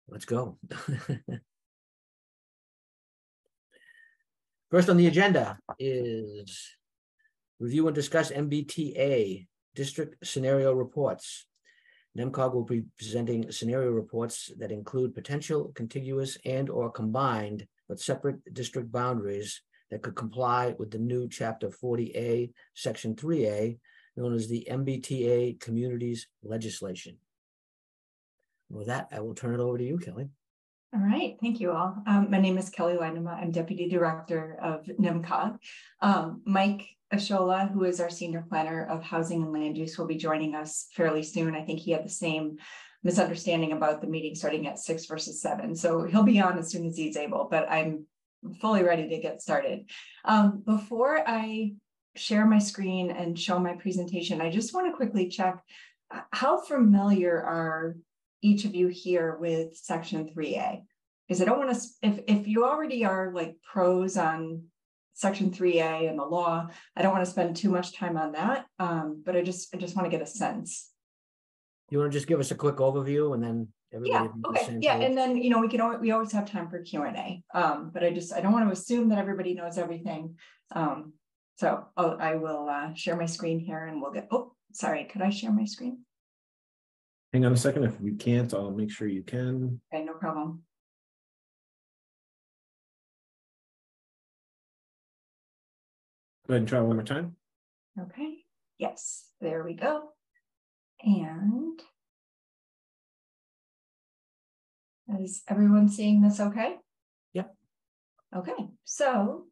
let's go. First on the agenda is review and discuss MBTA district scenario reports. NEMCOG will be presenting scenario reports that include potential contiguous and or combined but separate district boundaries that could comply with the new Chapter 40A, Section 3A, known as the MBTA Communities Legislation. With that, I will turn it over to you, Kelly. All right, thank you all. My name is Kelly Leinema. I'm Deputy Director of NEMCOG. Mike Ashola, who is our Senior Planner of Housing and Land Use, will be joining us fairly soon. I think he had the same misunderstanding about the meeting starting at 6 versus 7. So he'll be on as soon as he's able, but I'm fully ready to get started. Before I share my screen and show my presentation, I just want to quickly check how familiar are each of you here with Section 3A, because I don't want to, if you already are like pros on Section 3A and the law, I don't want to spend too much time on that, but I just want to get a sense. You want to just give us a quick overview and then everybody? Yeah, okay, yeah, and then we always have time for Q&A, but I don't want to assume that everybody knows everything. So I will share my screen here and we'll get, oh, sorry, could I share my screen? Hang on a second. If you can't, I'll make sure you can. Okay, no problem. Go ahead and try one more time. Okay, yes, there we go. And is everyone seeing this okay? Yep. Okay, so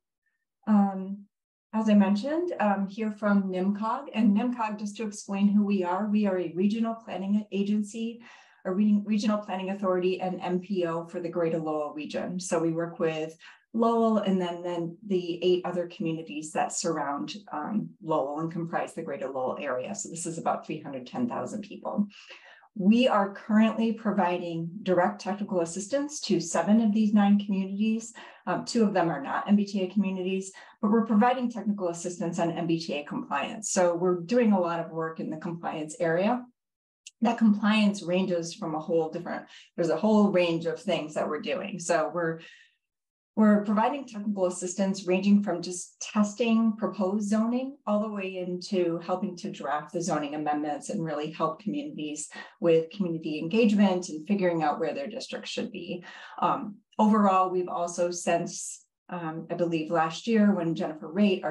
as I mentioned, here from NEMCOG, and NEMCOG, just to explain who we are a regional planning agency, a regional planning authority, and MPO for the Greater Lowell region. So we work with Lowell and then the 8 other communities that surround Lowell and comprise the Greater Lowell area. So this is about 310,000 people. We are currently providing direct technical assistance to 7 of these 9 communities. 2 of them are not MBTA communities, but we're providing technical assistance on MBTA compliance. So we're doing a lot of work in the compliance area. That compliance ranges from there's a whole range of things that we're doing. So we're providing technical assistance ranging from just testing proposed zoning all the way into helping to draft the zoning amendments and really help communities with community engagement and figuring out where their districts should be. Overall, we've also since, I believe last year when Jennifer Raitt,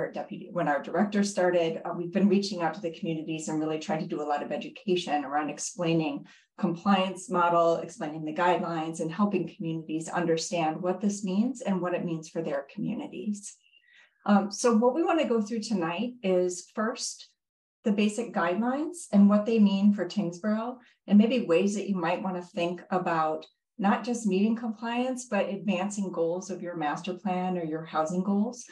when our director started, we've been reaching out to the communities and really trying to do a lot of education around explaining compliance model, explaining the guidelines, and helping communities understand what this means and what it means for their communities. So what we want to go through tonight is first the basic guidelines and what they mean for Tyngsborough, and maybe ways that you might want to think about not just meeting compliance, but advancing goals of your master plan or your housing goals.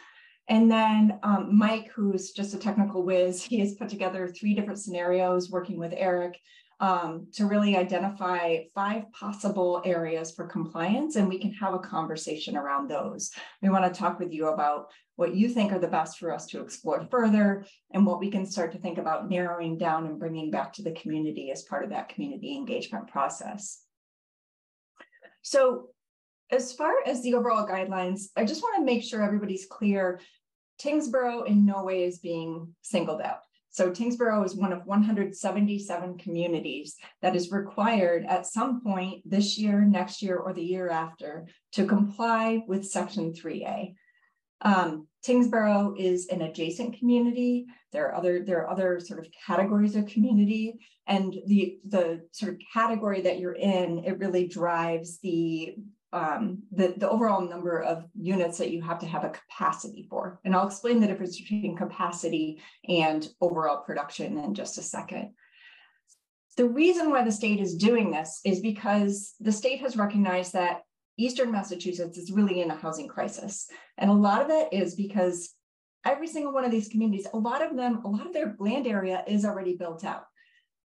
And then Mike, who's just a technical whiz, he has put together 3 different scenarios working with Eric to really identify 5 possible areas for compliance, and we can have a conversation around those. We want to talk with you about what you think are the best for us to explore further and what we can start to think about narrowing down and bringing back to the community as part of that community engagement process. So as far as the overall guidelines, I just want to make sure everybody's clear. Tyngsborough in no way is being singled out. So Tyngsborough is one of 177 communities that is required at some point this year, next year, or the year after to comply with Section 3A. Tyngsborough is an adjacent community. There are other sort of categories of community, and the sort of category that you're in, it really drives the overall number of units that you have to have a capacity for. And I'll explain the difference between capacity and overall production in just a second. The reason why the state is doing this is because the state has recognized that Eastern Massachusetts is really in a housing crisis. And a lot of it is because every single one of these communities, a lot of their land area is already built out.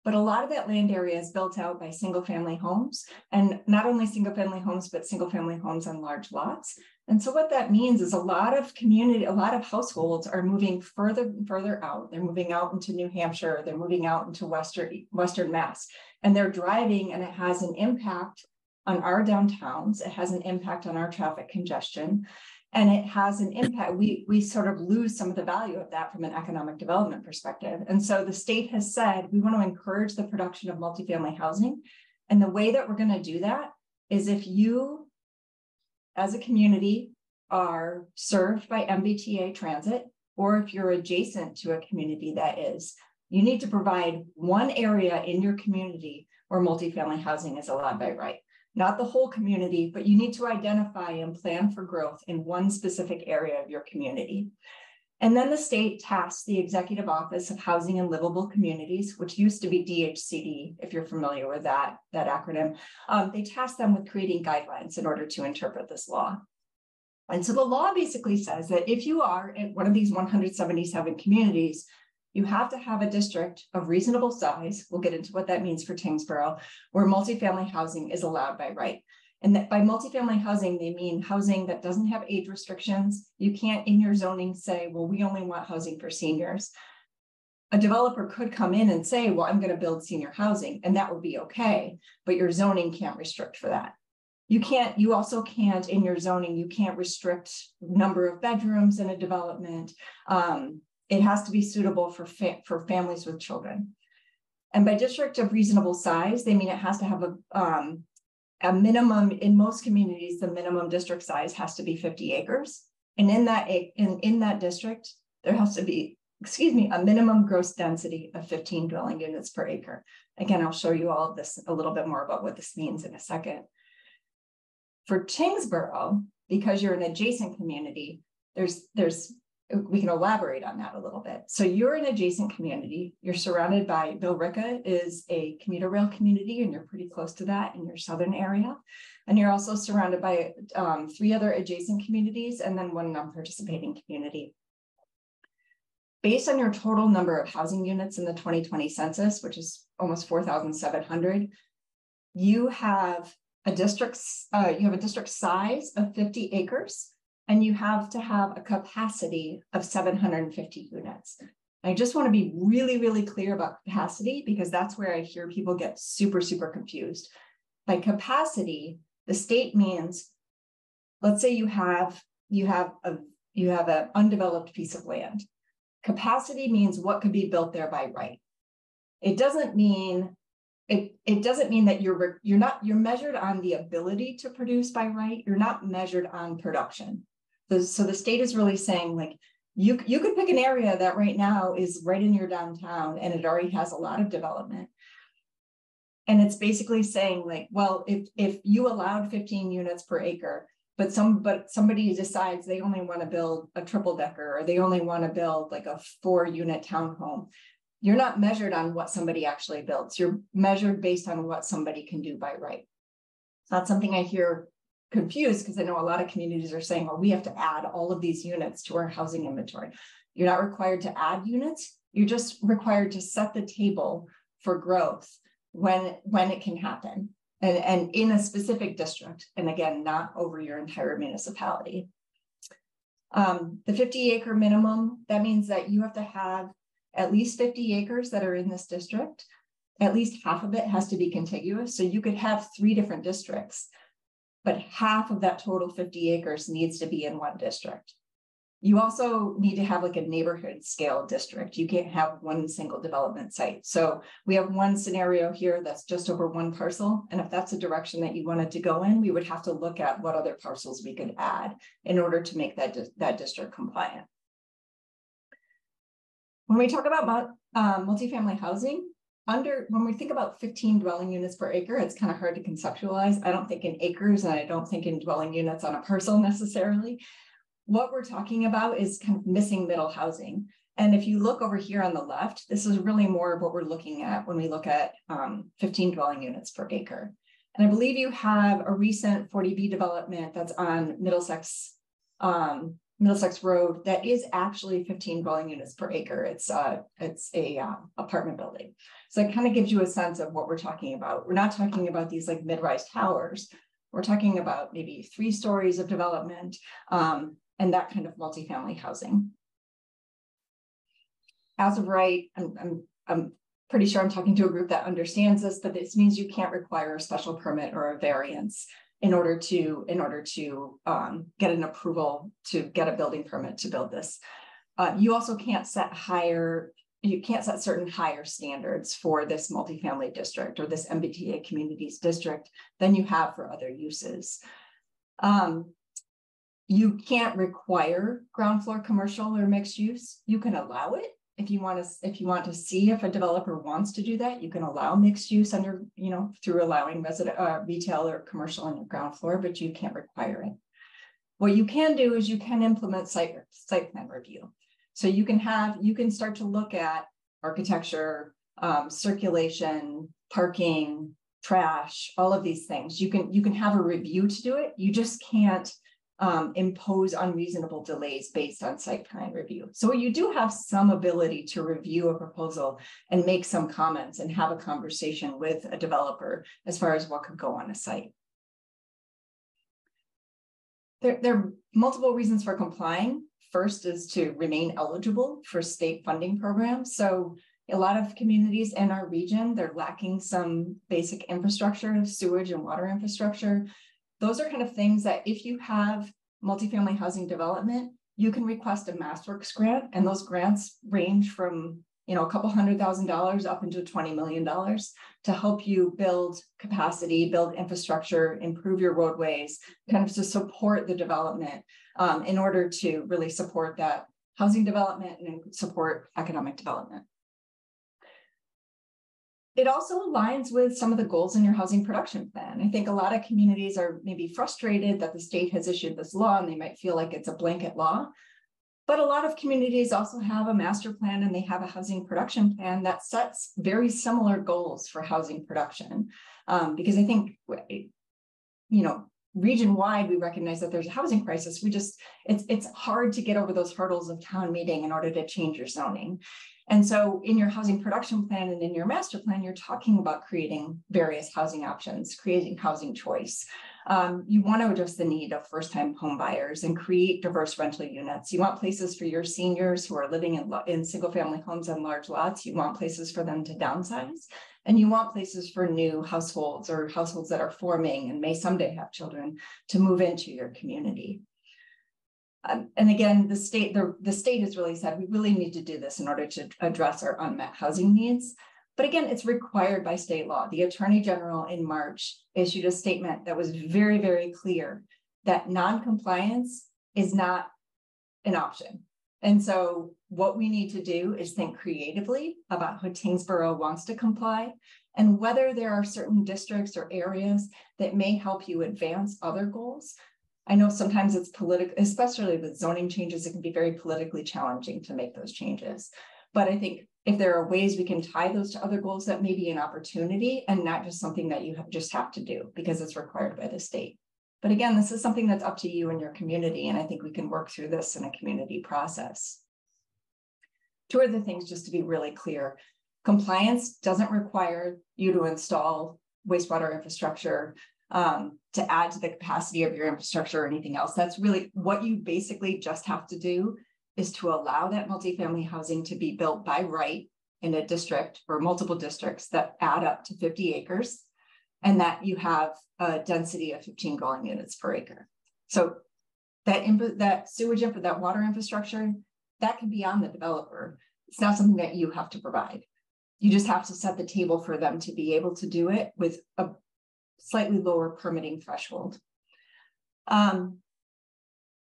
But a lot of that land area is built out by single family homes, and not only single family homes, but single family homes on large lots. And so what that means is a lot of households are moving further and further out. They're moving out into New Hampshire, they're moving out into Western Mass, and they're driving, and it has an impact on our downtowns. It has an impact on our traffic congestion, and it has an impact. We sort of lose some of the value of that from an economic development perspective. And so the state has said, we want to encourage the production of multifamily housing. And the way that we're going to do that is if you, as a community, are served by MBTA transit, or if you're adjacent to a community that is, you need to provide one area in your community where multifamily housing is allowed by right. Not the whole community, but you need to identify and plan for growth in one specific area of your community. And then the state tasks the Executive Office of Housing and Livable Communities, which used to be DHCD, if you're familiar with that acronym. They task them with creating guidelines in order to interpret this law. And so the law basically says that if you are in one of these 177 communities, you have to have a district of reasonable size. We'll get into what that means for Tyngsborough, where multifamily housing is allowed by right. And that by multifamily housing, they mean housing that doesn't have age restrictions. You can't in your zoning say, well, we only want housing for seniors. A developer could come in and say, well, I'm going to build senior housing, and that would be okay, but your zoning can't restrict for that. You also can't in your zoning, you can't restrict number of bedrooms in a development. It has to be suitable for families with children. And by district of reasonable size, they mean it has to have a minimum. In most communities, the minimum district size has to be 50 acres. And in that district, there has to be, a minimum gross density of 15 dwelling units per acre. Again, I'll show you all of this, a little bit more about what this means in a second. For Tyngsborough, because you're an adjacent community, we can elaborate on that a little bit. So you're an adjacent community. You're surrounded by Billerica is a commuter rail community, and you're pretty close to that in your southern area. And you're also surrounded by 3 other adjacent communities and then 1 non-participating community. Based on your total number of housing units in the 2020 census, which is almost 4,700, you have a district size of 50 acres. And you have to have a capacity of 750 units. I just want to be really, really clear about capacity, because that's where I hear people get super, super confused. By capacity, the state means, let's say you have an undeveloped piece of land. Capacity means what could be built there by right. It doesn't mean that you're measured on the ability to produce by right. You're not measured on production. So the state is really saying, like, you could pick an area that right now is right in your downtown and it already has a lot of development. And it's basically saying, like, well, if you allowed 15 units per acre, but somebody decides they only want to build a triple decker, or they only want to build like a 4-unit townhome, you're not measured on what somebody actually builds. You're measured based on what somebody can do by right. It's not something I hear confused, because I know a lot of communities are saying, well, we have to add all of these units to our housing inventory. You're not required to add units. You're just required to set the table for growth when it can happen, and in a specific district. And again, not over your entire municipality. The 50-acre minimum, that means that you have to have at least 50 acres that are in this district. At least half of it has to be contiguous. So you could have 3 different districts, but half of that total 50 acres needs to be in one district. You also need to have like a neighborhood scale district. You can't have one single development site. So we have one scenario here that's just over 1 parcel. And if that's a direction that you wanted to go in, we would have to look at what other parcels we could add in order to make that district compliant. When we talk about multifamily housing, when we think about 15 dwelling units per acre, it's kind of hard to conceptualize. I don't think in acres, and I don't think in dwelling units on a parcel necessarily. What we're talking about is kind of missing middle housing. And if you look over here on the left, this is really more of what we're looking at when we look at 15 dwelling units per acre. And I believe you have a recent 40B development that's on Middlesex Road that is actually 15 dwelling units per acre. It's a apartment building. So it kind of gives you a sense of what we're talking about. We're not talking about these like mid-rise towers. We're talking about maybe 3 stories of development and that kind of multifamily housing. As of right, I'm pretty sure I'm talking to a group that understands this, but this means you can't require a special permit or a variance in order to get an approval to get a building permit to build this. You also can't set certain higher standards for this multifamily district or this MBTA communities district than you have for other uses. You can't require ground floor commercial or mixed use. You can allow it if you want to see if a developer wants to do that. You can allow mixed use under, through allowing retail or commercial on your ground floor, but you can't require it. What you can do is you can implement site plan review. So you can start to look at architecture, circulation, parking, trash, all of these things. You can have a review to do it. You just can't impose unreasonable delays based on site plan review. So you do have some ability to review a proposal and make some comments and have a conversation with a developer as far as what could go on a site. There are multiple reasons for complying. First is to remain eligible for state funding programs. So a lot of communities in our region, they're lacking some basic infrastructure, sewage and water infrastructure. Those are kind of things that if you have multifamily housing development, you can request a MassWorks grant, and those grants range from a couple $100,000 up into $20 million to help you build capacity, build infrastructure, improve your roadways, kind of to support the development in order to really support that housing development and support economic development. It also aligns with some of the goals in your housing production plan. I think a lot of communities are maybe frustrated that the state has issued this law and they might feel like it's a blanket law. But a lot of communities also have a master plan and they have a housing production plan that sets very similar goals for housing production. Because I think, region-wide, we recognize that there's a housing crisis. It's hard to get over those hurdles of town meeting in order to change your zoning. And so in your housing production plan and in your master plan, you're talking about creating various housing options, creating housing choice. You want to address the need of first-time home buyers and create diverse rental units. You want places for your seniors who are living in single-family homes on large lots. You want places for them to downsize. And you want places for new households or households that are forming and may someday have children to move into your community. And again, the state has really said, we really need to do this in order to address our unmet housing needs. But again, it's required by state law. The Attorney General in March issued a statement that was very, very clear that non-compliance is not an option. And so what we need to do is think creatively about who Tyngsborough wants to comply and whether there are certain districts or areas that may help you advance other goals. I know sometimes it's political, especially with zoning changes, it can be very politically challenging to make those changes. But I think if there are ways we can tie those to other goals, that may be an opportunity and not just something that you just have to do because it's required by the state. But again, this is something that's up to you and your community. And I think we can work through this in a community process. 2 other things, just to be really clear. Compliance doesn't require you to install wastewater infrastructure, to add to the capacity of your infrastructure or anything else. That's really what you basically just have to do is to allow that multifamily housing to be built by right in a district or multiple districts that add up to 50 acres and that you have a density of 15 dwelling units per acre. So that sewage input, that water infrastructure, that can be on the developer. It's not something that you have to provide. You just have to set the table for them to be able to do it with a slightly lower permitting threshold.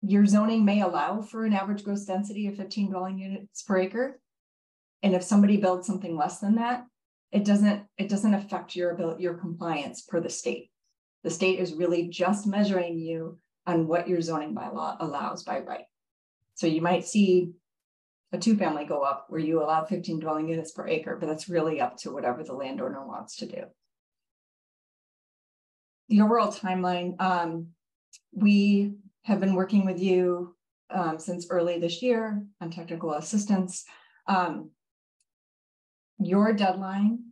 Your zoning may allow for an average gross density of 15 dwelling units per acre. And if somebody builds something less than that, it doesn't affect your compliance per the state. The state is really just measuring you on what your zoning bylaw allows by right. So you might see a 2-family go up where you allow 15 dwelling units per acre, but that's really up to whatever the landowner wants to do. The overall timeline, we have been working with you since early this year on technical assistance. Your deadline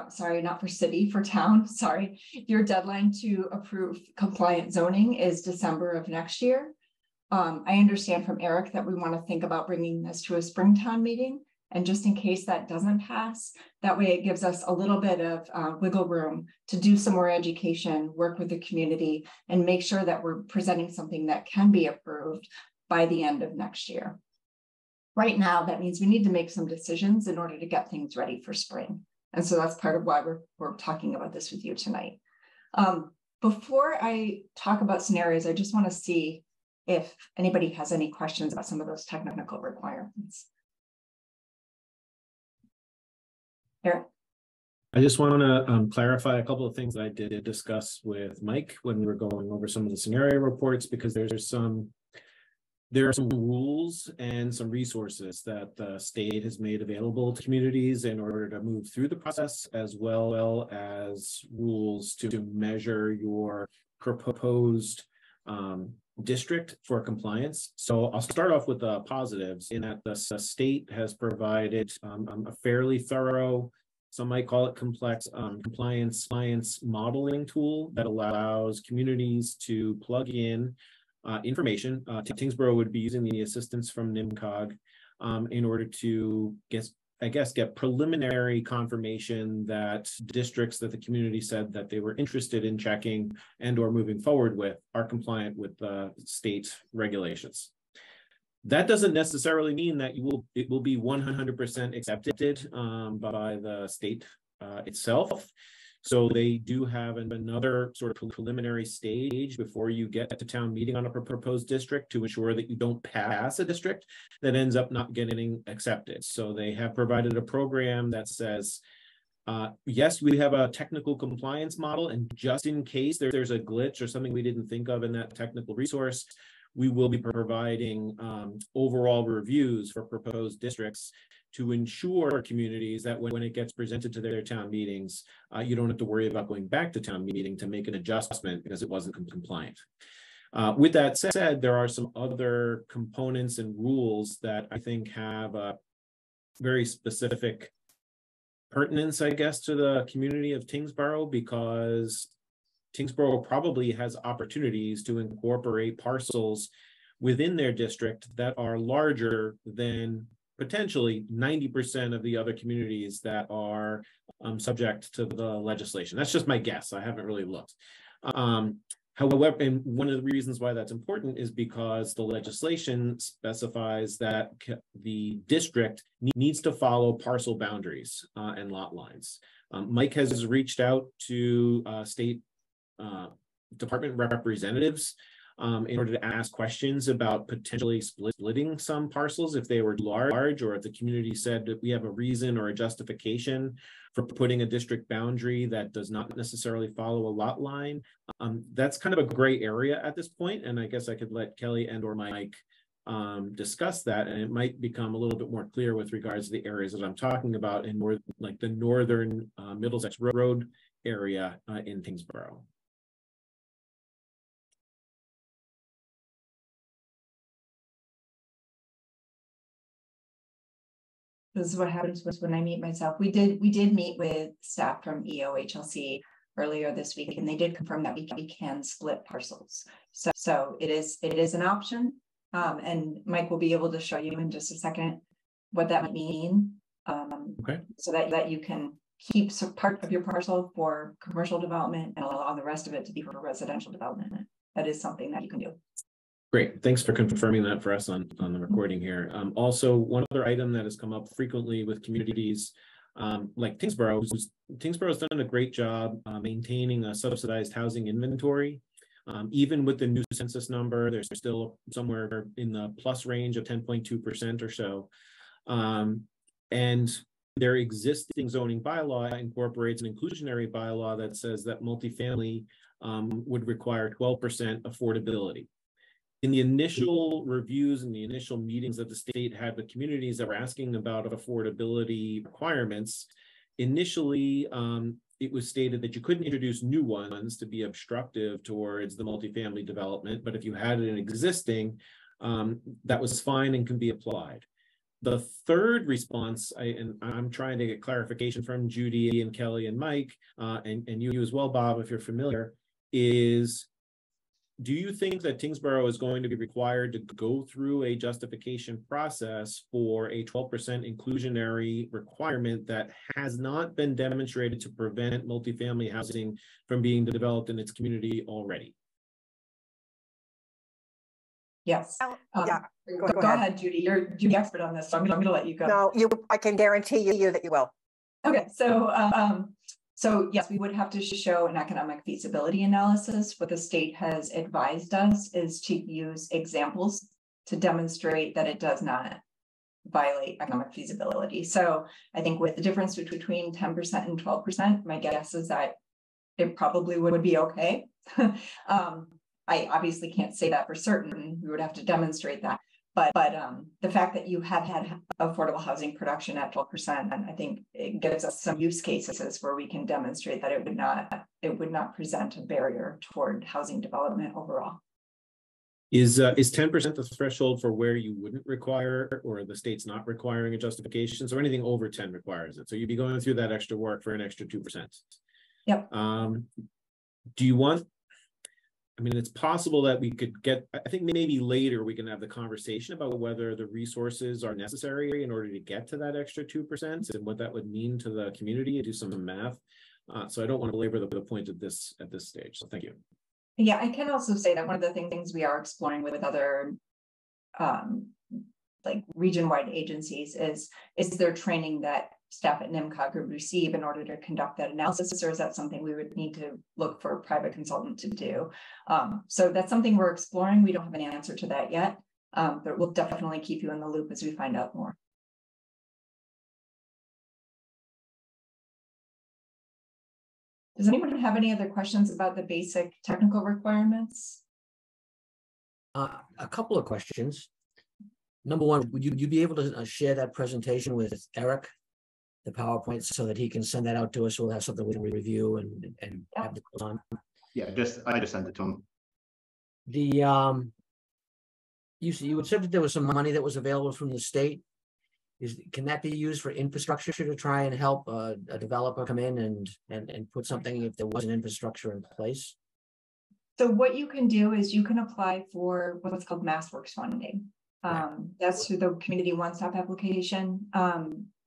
sorry, not for city, for town, sorry. Your deadline to approve compliant zoning is December of next year. I understand from Eric that we want to think about bringing this to a Springtown meeting. And just in case that doesn't pass, that way it gives us a little bit of wiggle room to do some more education, work with the community, and make sure that we're presenting something that can be approved by the end of next year. Right now, that means we need to make some decisions in order to get things ready for spring. And so that's part of why we're talking about this with you tonight. Before I talk about scenarios, I just want to see if anybody has any questions about some of those technical requirements. Eric? I just want to clarify a couple of things that I did discuss with Mike when we were going over some of the scenario reports, because there are some rules and some resources that the state has made available to communities in order to move through the process, as well as rules to measure your proposed district for compliance. So I'll start off with the positives, in that the state has provided a fairly thorough, some might call it complex, compliance modeling tool that allows communities to plug in information. Tyngsborough would be using the assistance from NIMCOG in order to get preliminary confirmation that districts that the community said that they were interested in checking and or moving forward with are compliant with state regulations. That doesn't necessarily mean that it will be 100% accepted by the state itself. So they do have another sort of preliminary stage before you get to town meeting on a proposed district to ensure that you don't pass a district that ends up not getting accepted. So they have provided a program that says, yes, we have a technical compliance model, and just in case there's a glitch or something we didn't think of in that technical resource, we will be providing overall reviews for proposed districts to ensure communities that when it gets presented to their town meetings, you don't have to worry about going back to town meeting to make an adjustment because it wasn't compliant. With that said, there are some other components and rules that I think have a very specific pertinence, I guess, to the community of Tyngsborough, because Tyngsborough probably has opportunities to incorporate parcels within their district that are larger than potentially 90% of the other communities that are subject to the legislation. That's just my guess. I haven't really looked. However, and one of the reasons why that's important is because the legislation specifies that the district needs to follow parcel boundaries and lot lines. Mike has reached out to state department representatives in order to ask questions about potentially splitting some parcels if they were large, or if the community said that we have a reason or a justification for putting a district boundary that does not necessarily follow a lot line. That's kind of a gray area at this point, and I guess I could let Kelly and or Mike discuss that, and it might become a little bit more clear with regards to the areas that I'm talking about in more like the northern Middlesex Road area in Tyngsborough. This is what happens when I meet myself. We did meet with staff from EOHLC earlier this week, and they did confirm that we can split parcels. So it is an option, and Mike will be able to show you in just a second what that might mean. Okay. So that you can keep some part of your parcel for commercial development and allow the rest of it to be for residential development. That is something that you can do. Great, thanks for confirming that for us on the recording here. Also, one other item that has come up frequently with communities like Tyngsborough, Tyngsborough's done a great job maintaining a subsidized housing inventory. Even with the new census number, there's still somewhere in the plus range of 10.2% or so. And their existing zoning bylaw incorporates an inclusionary bylaw that says that multifamily would require 12% affordability. In the initial reviews and the initial meetings that the state had with communities that were asking about affordability requirements, initially it was stated that you couldn't introduce new ones to be obstructive towards the multifamily development, but if you had an existing, that was fine and can be applied. The third response, I'm trying to get clarification from Judy and Kelly and Mike, and you as well, Bob, if you're familiar, is do you think that Tyngsborough is going to be required to go through a justification process for a 12% inclusionary requirement that has not been demonstrated to prevent multifamily housing from being developed in its community already? Yes. Yeah. Go ahead, Judy. You're the expert on this, so I'm going to let you go. No, I can guarantee you that you will. Okay, so yes, we would have to show an economic feasibility analysis. What the state has advised us is to use examples to demonstrate that it does not violate economic feasibility. So I think with the difference between 10% and 12%, my guess is that it probably would be okay. I obviously can't say that for certain. We would have to demonstrate that. But the fact that you have had affordable housing production at 12%, I think it gives us some use cases where we can demonstrate that it would not present a barrier toward housing development overall. Is 10% the threshold for where you wouldn't require, or the state's not requiring a justification? So anything over 10 requires it. So you'd be going through that extra work for an extra 2%. Yep. Do you want? I mean, it's possible that we could get, I think maybe later we can have the conversation about whether the resources are necessary in order to get to that extra 2% and what that would mean to the community and do some math. So I don't want to belabor the point of this at this stage. So thank you. Yeah, I can also say that one of the things we are exploring with other like region-wide agencies is there training that staff at NIMCOG would receive in order to conduct that analysis, or is that something we would need to look for a private consultant to do? So that's something we're exploring. We don't have an answer to that yet, but we'll definitely keep you in the loop as we find out more. Does anyone have any other questions about the basic technical requirements? A couple of questions. Number one, would you be able to share that presentation with Eric, the PowerPoint, so that he can send that out to us? We'll have something we can review and have the on. Yeah, I just sent it to him. The you had said that there was some money that was available from the state. Can that be used for infrastructure to try and help a developer come in and put something if there was an infrastructure in place? So what you can do is you can apply for what's called MassWorks funding. That's through the Community One-Stop application.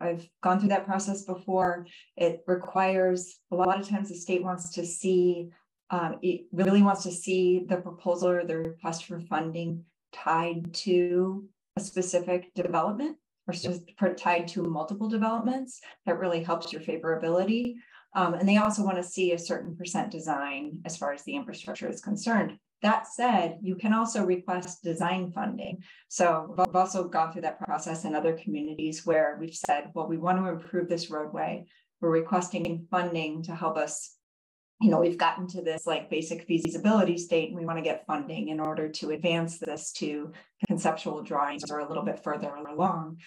I've gone through that process before. It requires, a lot of times the state wants to see, it really wants to see the proposal or the request for funding tied to a specific development or tied to multiple developments. That really helps your favorability. And they also want to see a certain % design as far as the infrastructure is concerned. That said, you can also request design funding. So I've also gone through that process in other communities where we've said, well, we want to improve this roadway. We're requesting funding to help us. You know, we've gotten to this like basic feasibility state and we want to get funding in order to advance this to conceptual drawings or a little bit further along.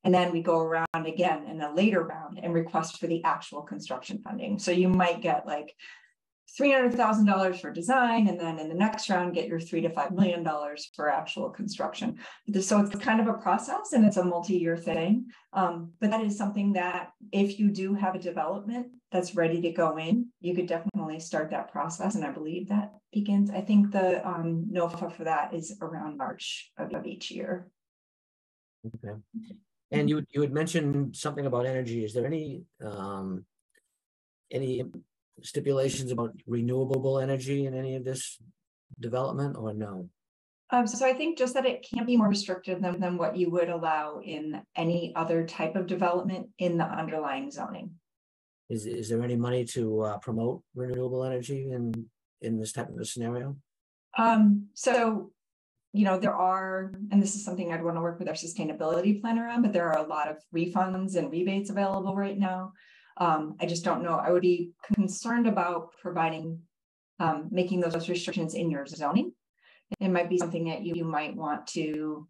And then we go around again in a later round and request for the actual construction funding. So you might get like $300,000 for design, and then in the next round, get your $3 to $5 million for actual construction. So it's kind of a process and it's a multi-year thing. But that is something that if you do have a development that's ready to go in, you could definitely start that process. And I believe that begins, I think the NOFA for that is around March of each year. Okay. And you had mentioned something about energy. Is there any stipulations about renewable energy in any of this development, or no? So I think just that it can't be more restrictive than what you would allow in any other type of development in the underlying zoning. Is there any money to promote renewable energy in this type of a scenario? So, you know, there are, and this is something I'd want to work with our sustainability planner on, but there are a lot of refunds and rebates available right now. I just don't know. I would be concerned about providing, making those restrictions in your zoning. It might be something that you might want to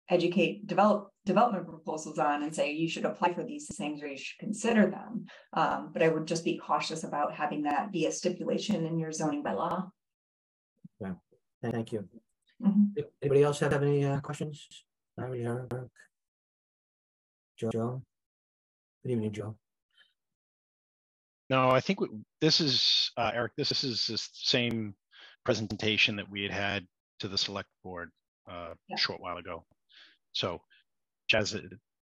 educate, development proposals on and say, you should apply for these things or you should consider them. But I would just be cautious about having that be a stipulation in your zoning by law. Okay, thank you. Mm-hmm. Anybody else have any questions? Joe? Good evening, Joe. No, I think this is, Eric, this is the same presentation that we had to the select board a short while ago. So Jazz,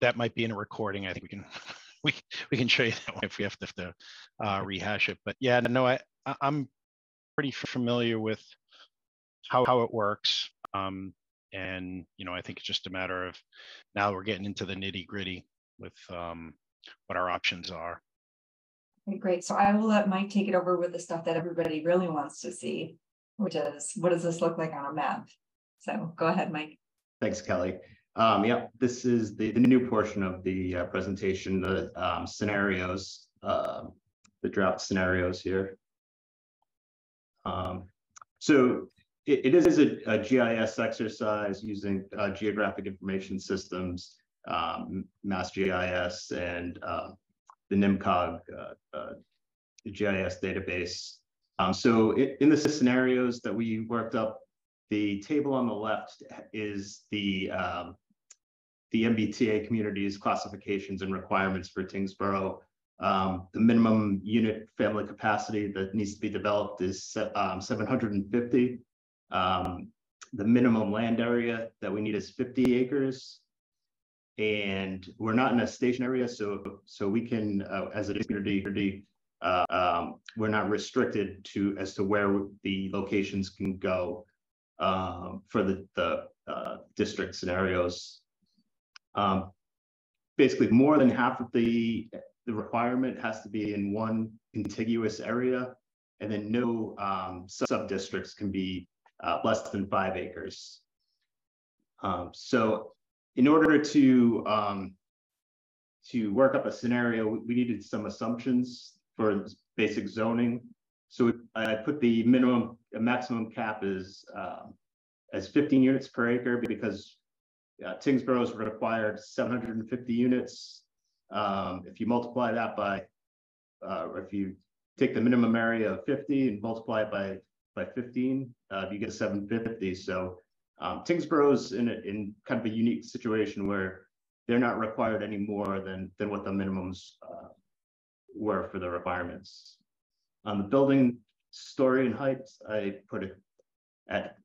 that might be in a recording. I think we can we can show you that one if we have to rehash it. But yeah, no, I'm pretty familiar with how it works. And I think it's just a matter of now we're getting into the nitty gritty with what our options are. Okay, great. So I will let Mike take it over with the stuff that everybody really wants to see, which is what does this look like on a map? So go ahead, Mike. Thanks, Kelly. Yeah, this is the new portion of the presentation, the scenarios, the draft scenarios here. So it is a GIS exercise using geographic information systems, Mass GIS, and the NIMCOG GIS database. So in the scenarios that we worked up, the table on the left is the MBTA community's classifications and requirements for Tyngsborough. The minimum unit family capacity that needs to be developed is 750. The minimum land area that we need is 50 acres. And we're not in a station area, so we can, as a community, we're not restricted as to where the locations can go for the district scenarios. Basically, more than half of the requirement has to be in one contiguous area, and then no sub-districts can be less than 5 acres. So in order to work up a scenario, we needed some assumptions for basic zoning. So I put the maximum cap as 15 units per acre because Tyngsborough is required 750 units. If you multiply that by, if you take the minimum area of 50 and multiply it by 15, you get 750. So Tyngsborough is in kind of a unique situation where they're not required any more than what the minimums were for the requirements. On the building story and height, I put it at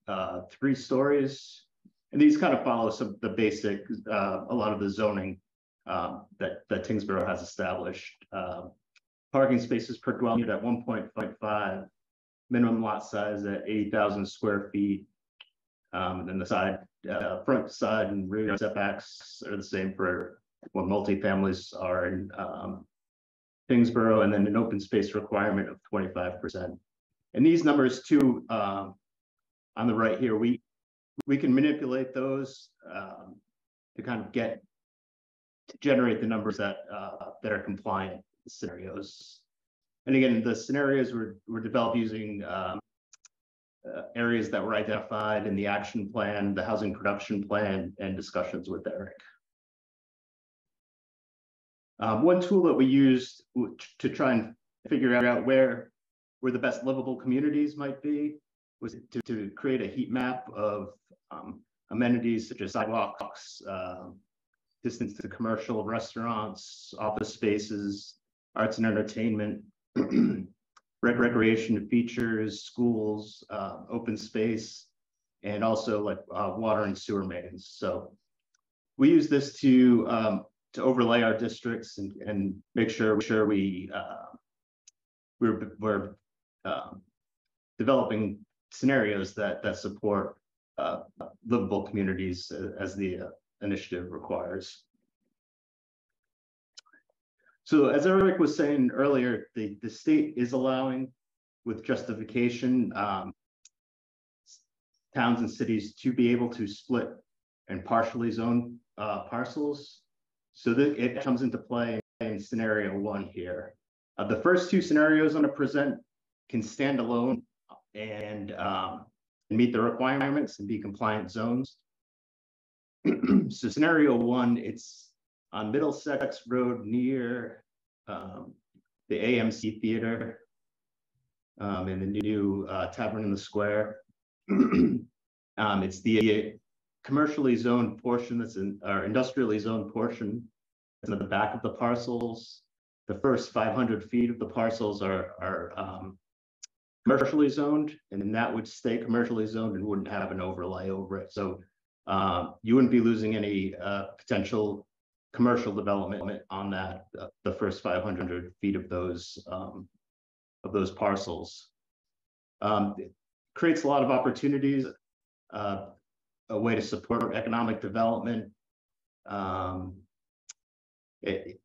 3 stories. And these kind of follow some of the basic, a lot of the zoning that Tyngsborough has established. Parking spaces per dwelling unit at 1.5, minimum lot size at 80,000 square feet. And then the front side and rear setbacks are the same for what multifamilies are in Tyngsborough, and then an open space requirement of 25%. And these numbers too, on the right here, we can manipulate those to kind of generate the numbers that are compliant scenarios. And again, the scenarios were developed using areas that were identified in the action plan, the housing production plan, and discussions with Eric. One tool that we used to try and figure out where the best livable communities might be was to create a heat map of amenities such as sidewalks, distance to commercial restaurants, office spaces, arts and entertainment, recreation features, schools, open space, and also like water and sewer mains. So we use this to overlay our districts and make sure we're developing scenarios that support livable communities as the initiative requires. So as Eric was saying earlier, the state is allowing, with justification, towns and cities to be able to split and partially zone parcels. So that it comes into play in scenario 1 here. The first 2 scenarios I'm going to present can stand alone and meet the requirements and be compliant zones. So scenario 1, it's on Middlesex Road near the AMC Theater and the new Tavern in the Square. It's the commercially zoned portion that's in our industrially zoned portion in the back of the parcels. The first 500 feet of the parcels are commercially zoned, and then that would stay commercially zoned and wouldn't have an overlay over it. So you wouldn't be losing any potential commercial development on that, the first 500 feet of those parcels. It creates a lot of opportunities, a way to support economic development. It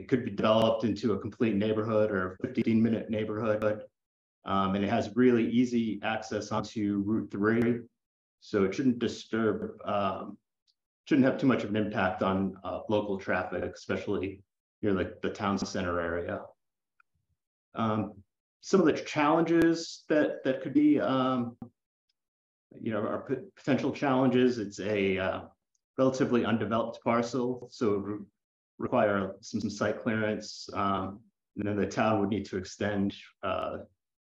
could be developed into a complete neighborhood or a 15-minute neighborhood, and it has really easy access onto Route 3, so it shouldn't disturb, shouldn't have too much of an impact on local traffic, especially near like the town center area. Some of the challenges that could be, are potential challenges. It's a relatively undeveloped parcel, so it would require some site clearance, and then the town would need to extend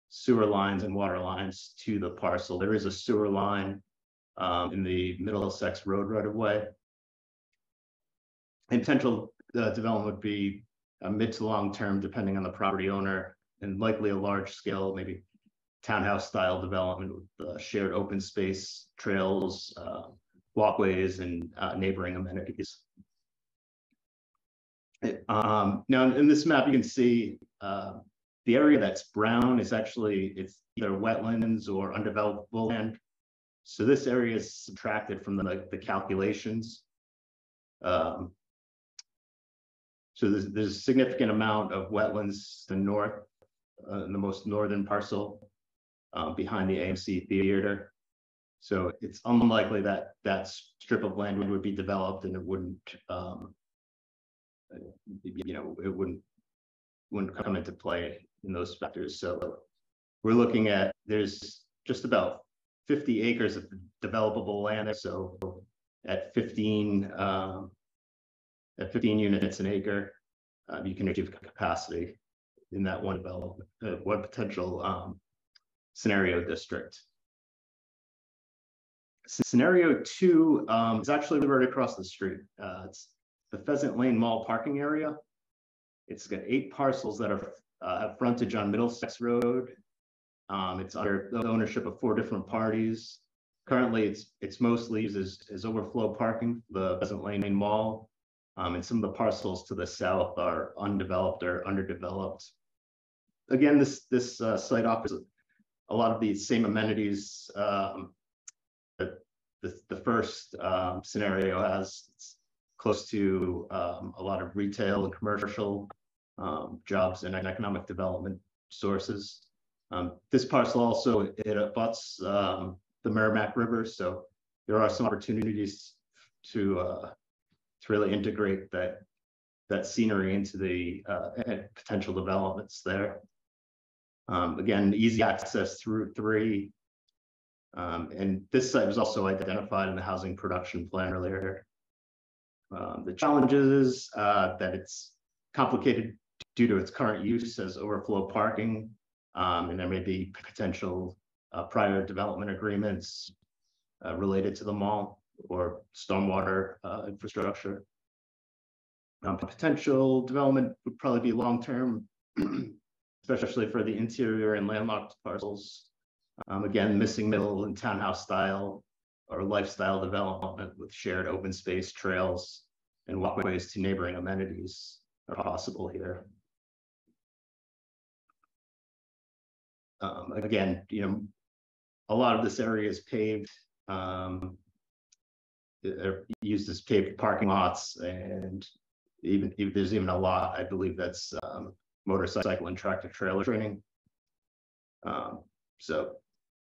sewer lines and water lines to the parcel. There is a sewer line in the Middlesex Road right of way. And potential development would be a mid to long term, depending on the property owner, and likely a large scale, maybe townhouse style development with shared open space, trails, walkways, and neighboring amenities. Now in this map, you can see the area that's brown is actually, it's either wetlands or undevelopable land. So this area is subtracted from the calculations. So there's a significant amount of wetlands to the north, in the most northern parcel, behind the AMC Theater. So it's unlikely that that strip of land would be developed, and it wouldn't, it wouldn't come into play in those factors. So we're looking at, there's just about 50 acres of developable land. So at 15 units an acre, you can achieve capacity in that one development, one potential scenario district. Scenario 2 is actually right across the street. It's the Pheasant Lane Mall parking area. It's got 8 parcels that are have frontage on Middlesex Road. It's under the ownership of 4 different parties. Currently, it's mostly used as overflow parking, the Pheasant Lane Mall, and some of the parcels to the south are undeveloped or underdeveloped. Again, this site offers a lot of these same amenities that the first scenario has. It's close to a lot of retail and commercial jobs and economic development sources. This parcel also, it abuts the Merrimack River, so there are some opportunities to really integrate that scenery into the potential developments there. Again, easy access through Route 3. And this site was also identified in the housing production plan earlier. The challenges is that it's complicated due to its current use as overflow parking, and there may be potential prior development agreements related to the mall or stormwater infrastructure. Potential development would probably be long-term, especially for the interior and landlocked parcels. Again, missing middle and townhouse style or lifestyle development with shared open space, trails, and walkways to neighboring amenities are possible here. Again, a lot of this area is paved, they're used as paved parking lots, and there's even a lot, I believe, that's motorcycle and tractor trailer training. So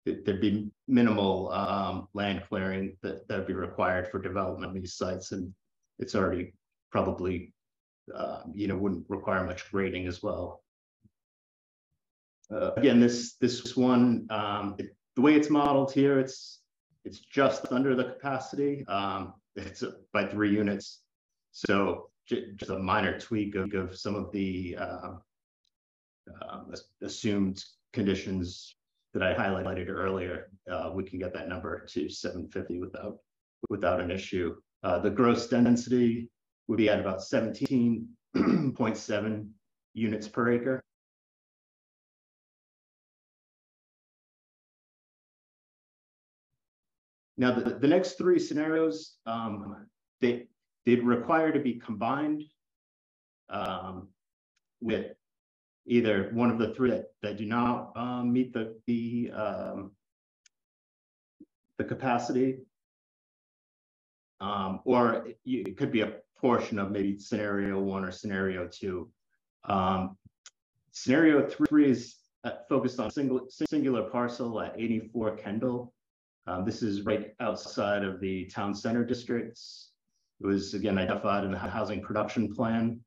there'd be minimal land clearing that'd be required for development of these sites, and it's already probably wouldn't require much grading as well. Again, this one, the way it's modeled here, it's just under the capacity. It's by 3 units, so just a minor tweak of some of the assumed conditions that I highlighted earlier. We can get that number to 750 without an issue. The gross density would be at about 17.7 units per acre. Now, the next three scenarios, they'd require to be combined with either one of the three that do not meet the capacity, or it could be a portion of maybe scenario 1 or scenario 2. Scenario 3 is focused on singular parcel at 84 Kendall. This is right outside of the town center districts. It was again identified in the housing production plan.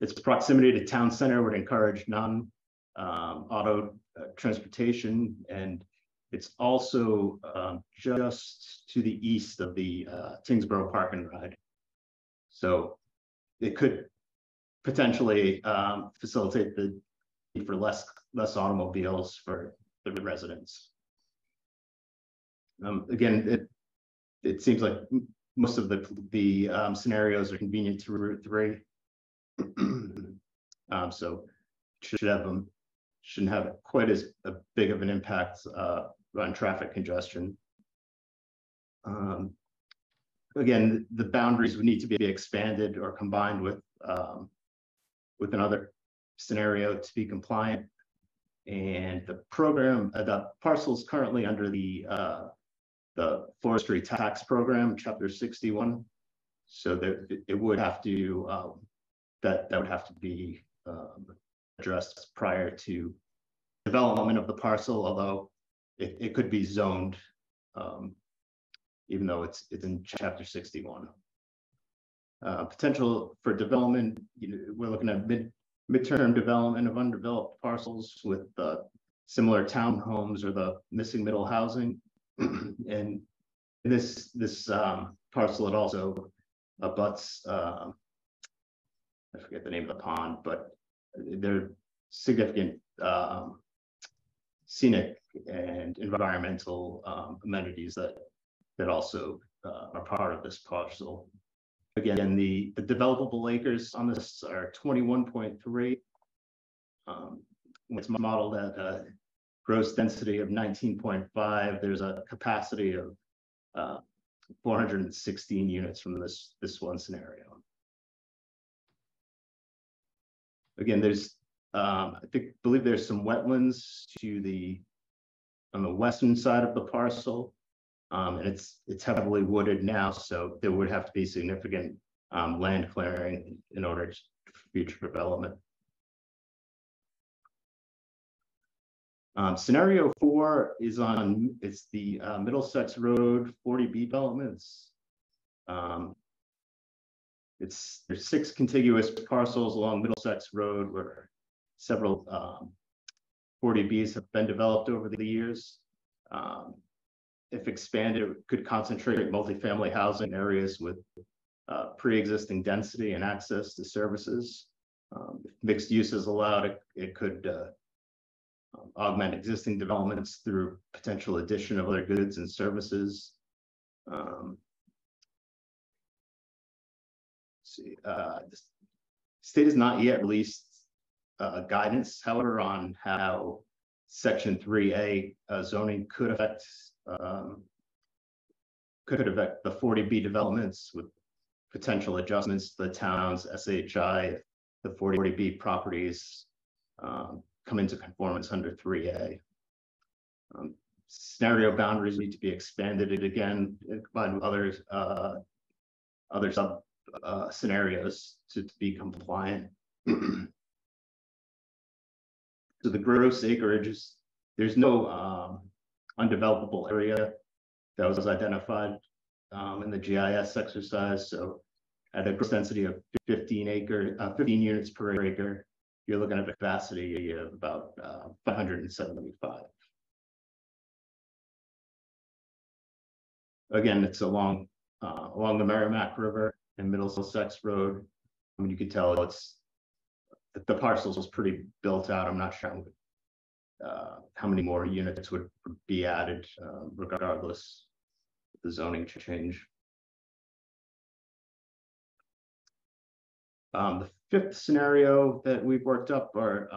Its proximity to town center would encourage non-auto transportation, and it's also just to the east of the Tyngsborough Park and Ride. So it could potentially facilitate the need for less automobiles for the residents. Again, it seems like most of the scenarios are convenient to Route 3. So shouldn't have quite as big of an impact on traffic congestion. Again, the boundaries would need to be expanded or combined with another scenario to be compliant. And the program, the parcels currently under the forestry tax program, Chapter 61. So it would have to that would have to be addressed prior to development of the parcel, although it could be zoned, even though it's in Chapter 61. Potential for development, we're looking at midterm development of undeveloped parcels with similar townhomes or the missing middle housing. And this parcel, it also abuts, I forget the name of the pond, but there are significant scenic and environmental amenities that also are part of this parcel. Again, the developable acres on this are 21.3. It's modeled at a gross density of 19.5. There's a capacity of 416 units from this one scenario. Again, there's I believe there's some wetlands on the western side of the parcel, and it's heavily wooded now, so there would have to be significant land clearing in order for future development. Scenario 4 is it's the Middlesex Road 40B developments. There's 6 contiguous parcels along Middlesex Road where several 40Bs have been developed over the years. If expanded, it could concentrate multifamily housing areas with pre-existing density and access to services. If mixed use is allowed, it could augment existing developments through potential addition of other goods and services. The state has not yet released guidance, however, on how Section 3A zoning could affect the 40B developments with potential adjustments to the town's SHI if the 40B properties come into conformance under 3A. Scenario boundaries need to be expanded again, combined with other sub scenarios to be compliant. So the gross acreage there's no undevelopable area that was identified in the GIS exercise. So at a gross density of 15 units per acre, you're looking at a capacity of about 575. Again, it's along the Merrimack River and Middlesex Road. I mean, you could tell the parcels was pretty built out. I'm not sure how many more units would be added regardless of the zoning change. The fifth scenario that we've worked up are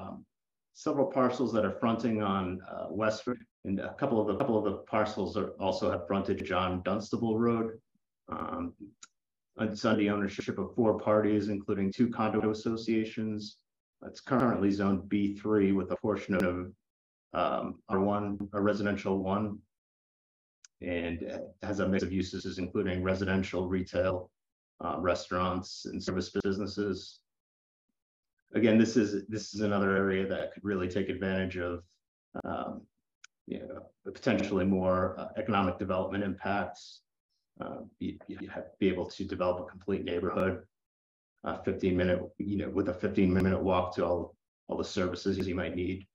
several parcels that are fronting on Westford, and a couple of the parcels also have frontage on Dunstable Road. It's under the ownership of 4 parties, including 2 condo associations. It's currently zoned B3 with a portion of R1, a residential 1, and it has a mix of uses, including residential, retail, restaurants, and service businesses. Again, this is another area that could really take advantage of potentially more economic development impacts. You be able to develop a complete neighborhood, 15-minute, with a 15-minute walk to all the services you might need.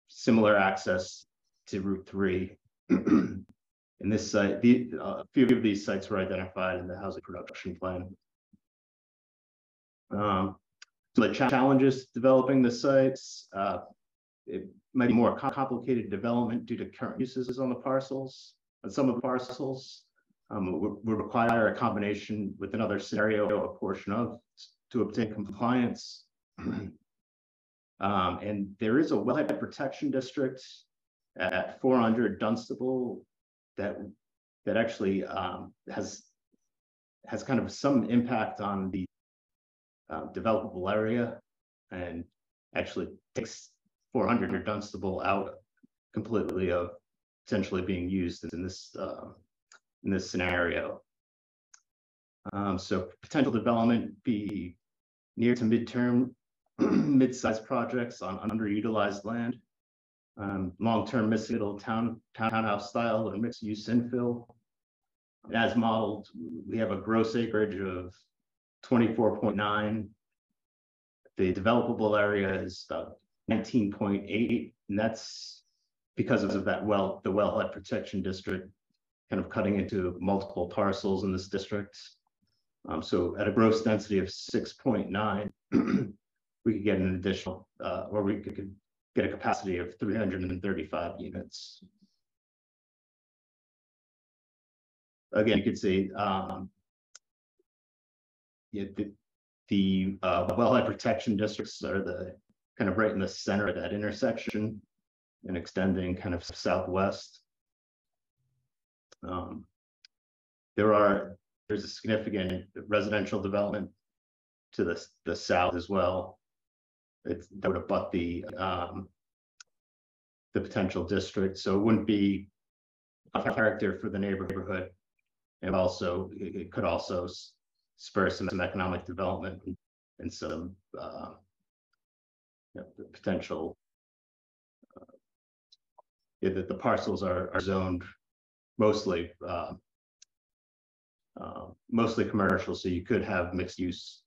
Similar access to Route 3. In this site, a few of these sites were identified in the housing production plan. So the challenges developing the sites, it might be more complicated development due to current uses on the parcels. On some of the parcels, would require a combination with another scenario, a portion of, to obtain compliance. And there is a wellhead protection district at 400 Dunstable that actually has kind of some impact on the developable area, and actually takes 400 Dunstable out completely of potentially being used in this scenario. So potential development be near to midterm mid-sized projects on underutilized land, long-term middle townhouse style and mixed-use infill. And as modeled, we have a gross acreage of 24.9. The developable area is about 19.8, and that's because of that the wellhead protection district kind of cutting into multiple parcels in this district. So at a gross density of 6.9, we could get an additional, or we could get a capacity of 335 units. Again, you could see the wellhead protection districts are the kind of right in the center of that intersection and extending kind of southwest. There's a significant residential development to the south as well. That would abut the potential district, so it wouldn't be a character for the neighborhood, and also it could also spur some economic development and some potential. That the parcels are zoned mostly commercial, so you could have mixed use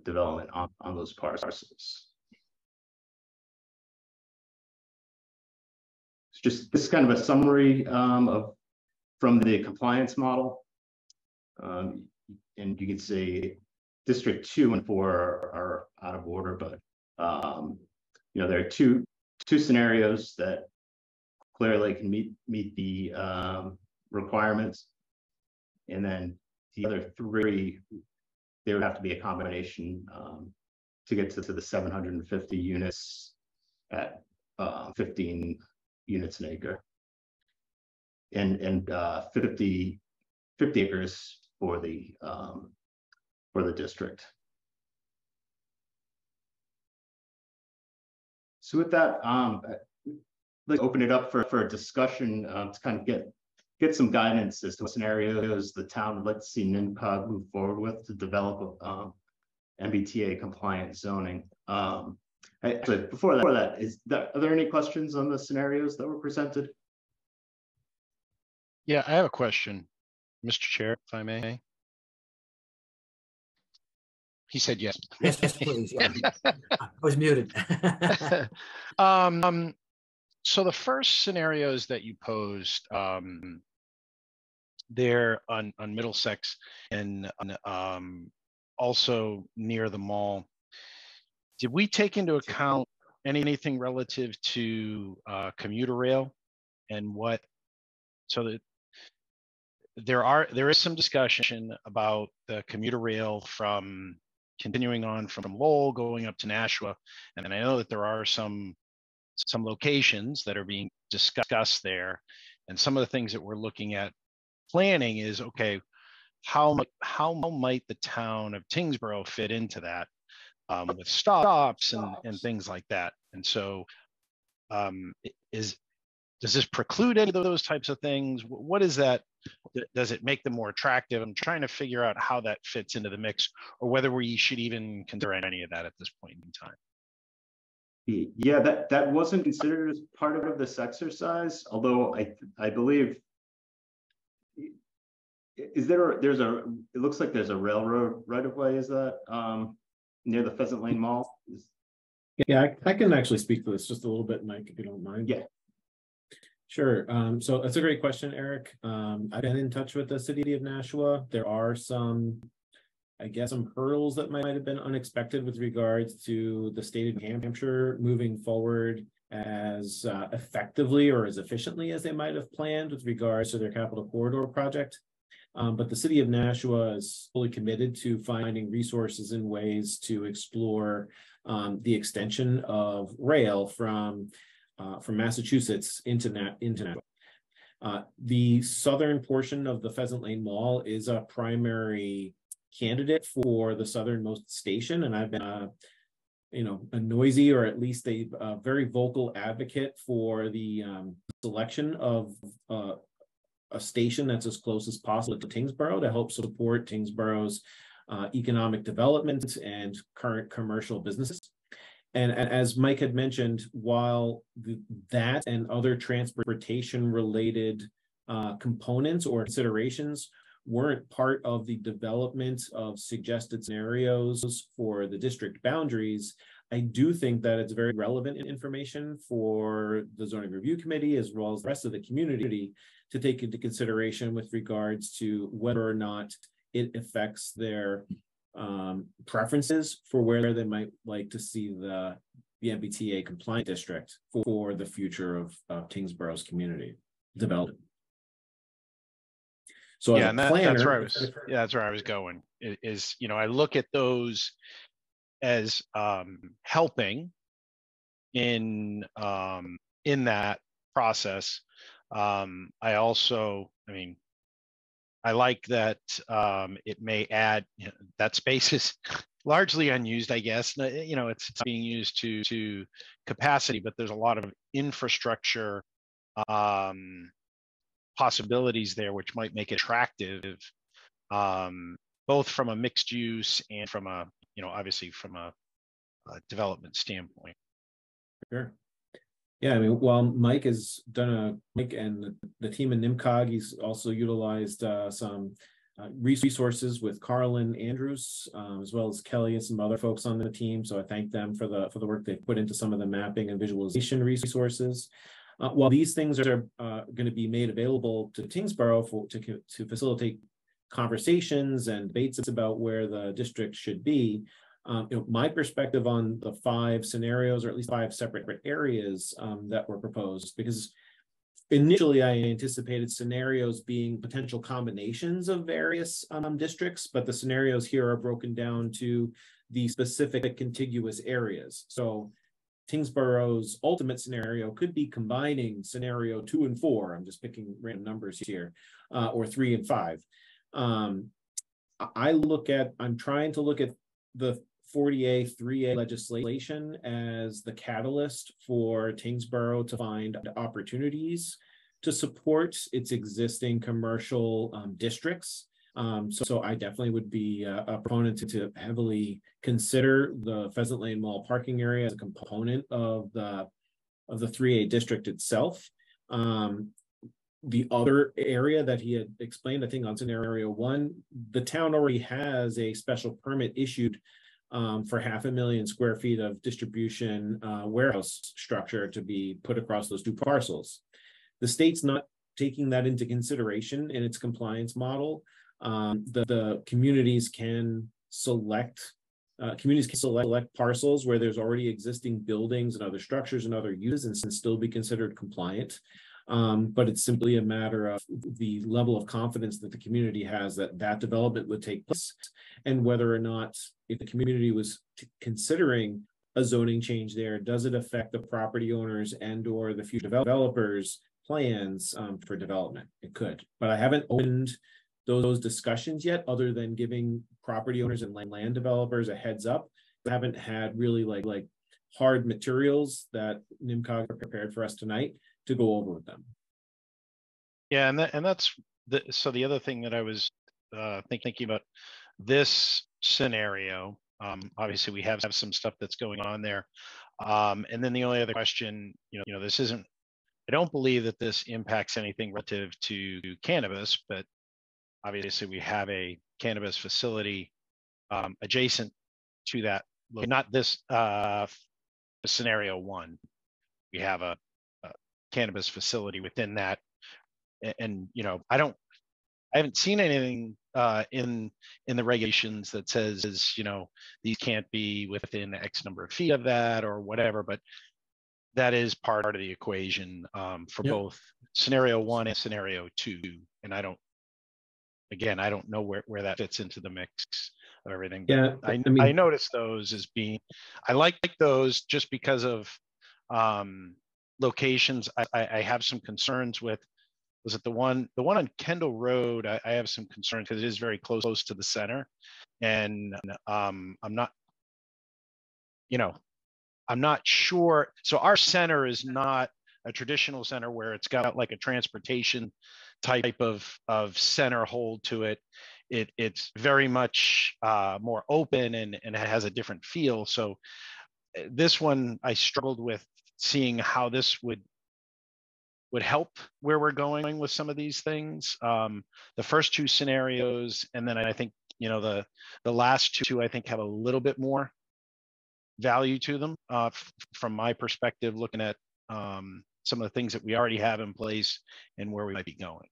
development on those parcels. It's just this is kind of a summary from the compliance model, and you can see District 2 and 4 are out of order, but there are two scenarios that clearly can meet the requirements, and then the other 3, there would have to be a combination to get to the 750 units at 15 units an acre, and 50 acres for the district. So with that, let's open it up for a discussion to kind of get some guidance as to what scenarios the town would like to see NIMCOG move forward with to develop MBTA compliant zoning. Actually, before that, are there any questions on the scenarios that were presented? Yeah, I have a question, Mr. Chair, if I may. He said yes. Yes, please. Yeah. I was muted. So the first scenarios that you posed, there on Middlesex and also near the mall, did we take into account anything relative to commuter rail and what? So that there is some discussion about the commuter rail from continuing on from Lowell going up to Nashua, and I know that there are some locations that are being discussed there, and some of the things that we're looking at planning is, okay, how might the town of Tyngsborough fit into that, with stops and things like that. And so does this preclude any of those types of things? What is that? Does it make them more attractive? I'm trying to figure out how that fits into the mix, or whether we should even consider any of that at this point in time. Yeah, that wasn't considered as part of this exercise, although I believe it looks like there's a railroad right of way, is that near the Pheasant Lane Mall? Yeah, I can actually speak to this just a little bit, Mike, if you don't mind. Yeah. Sure. So that's a great question, Eric. I've been in touch with the city of Nashua. There are some hurdles that might have been unexpected with regards to the state of New Hampshire moving forward as effectively or as efficiently as they might have planned with regards to their capital corridor project. But the city of Nashua is fully committed to finding resources and ways to explore the extension of rail from Massachusetts into Nashua. The southern portion of the Pheasant Lane Mall is a primary candidate for the southernmost station, and I've been a noisy, or at least a very vocal advocate for the selection of a station that's as close as possible to Tyngsborough to help support Tyngsborough's economic development and current commercial businesses. And as Mike had mentioned, while that and other transportation related components or considerations weren't part of the development of suggested scenarios for the district boundaries, I do think that it's very relevant information for the zoning review committee as well as the rest of the community to take into consideration with regards to whether or not it affects their preferences for where they might like to see the MBTA compliant district for the future of Tyngsborough's community development. So yeah, that's where I was going. I look at those as helping in that process. I also, I like that it may add, that space is largely unused, I guess. It's being used to capacity, but there's a lot of infrastructure possibilities there, which might make it attractive, both from a mixed use and from a, obviously from a development standpoint. Sure. Yeah, while Mike has done Mike and the team in NIMCOG, he's also utilized some resources with Carlin Andrews, as well as Kelly and some other folks on the team. So I thank them for the work they've put into some of the mapping and visualization resources. While these things are going to be made available to Tyngsborough to facilitate conversations and debates about where the district should be, my perspective on the 5 scenarios, or at least 5 separate areas that were proposed, because initially I anticipated scenarios being potential combinations of various districts, but the scenarios here are broken down to the specific contiguous areas. So Tyngsborough's ultimate scenario could be combining scenario 2 and 4. I'm just picking random numbers here, or 3 and 5. I'm trying to look at the 40A, 3A legislation as the catalyst for Tyngsborough to find opportunities to support its existing commercial districts. So I definitely would be a proponent to heavily consider the Pheasant Lane Mall parking area as a component of the 3A district itself. The other area that he had explained, I think on scenario 1, the town already has a special permit issued for 500,000 square feet of distribution warehouse structure to be put across those 2 parcels. The state's not taking that into consideration in its compliance model. The communities can select parcels where there's already existing buildings and other structures and other uses and still be considered compliant. But it's simply a matter of the level of confidence that the community has that that development would take place, and whether or not, if the community was considering a zoning change there, does it affect the property owners and or the future developers' plans for development? It could, but I haven't opened those discussions yet, other than giving property owners and land developers a heads up. I haven't had really like hard materials that NIMCOG prepared for us tonight to go over with them. Yeah, and that's so the other thing that I was thinking about this scenario. Obviously, we have some stuff that's going on there, and then the only other question, this isn't. I don't believe that this impacts anything relative to cannabis, but obviously we have a cannabis facility adjacent to that. Not this scenario one. We have a cannabis facility within that, and I haven't seen anything in the regulations that says these can't be within X number of feet of that or whatever, but that is part of the equation for both scenario one and scenario two. And I don't know where that fits into the mix of everything. But I noticed those as being, I like those just because of locations. I have some concerns with. Was it the one on Kendall Road? I have some concerns because it is very close to the center, and I'm not sure. So our center is not a traditional center where it's got like a transportation type of center hold to it. It's very much more open and it has a different feel. So this one I struggled with seeing how this would help where we're going with some of these things. The first two scenarios, and then I think the last two I think have a little bit more value to them from my perspective, looking at some of the things that we already have in place and where we might be going.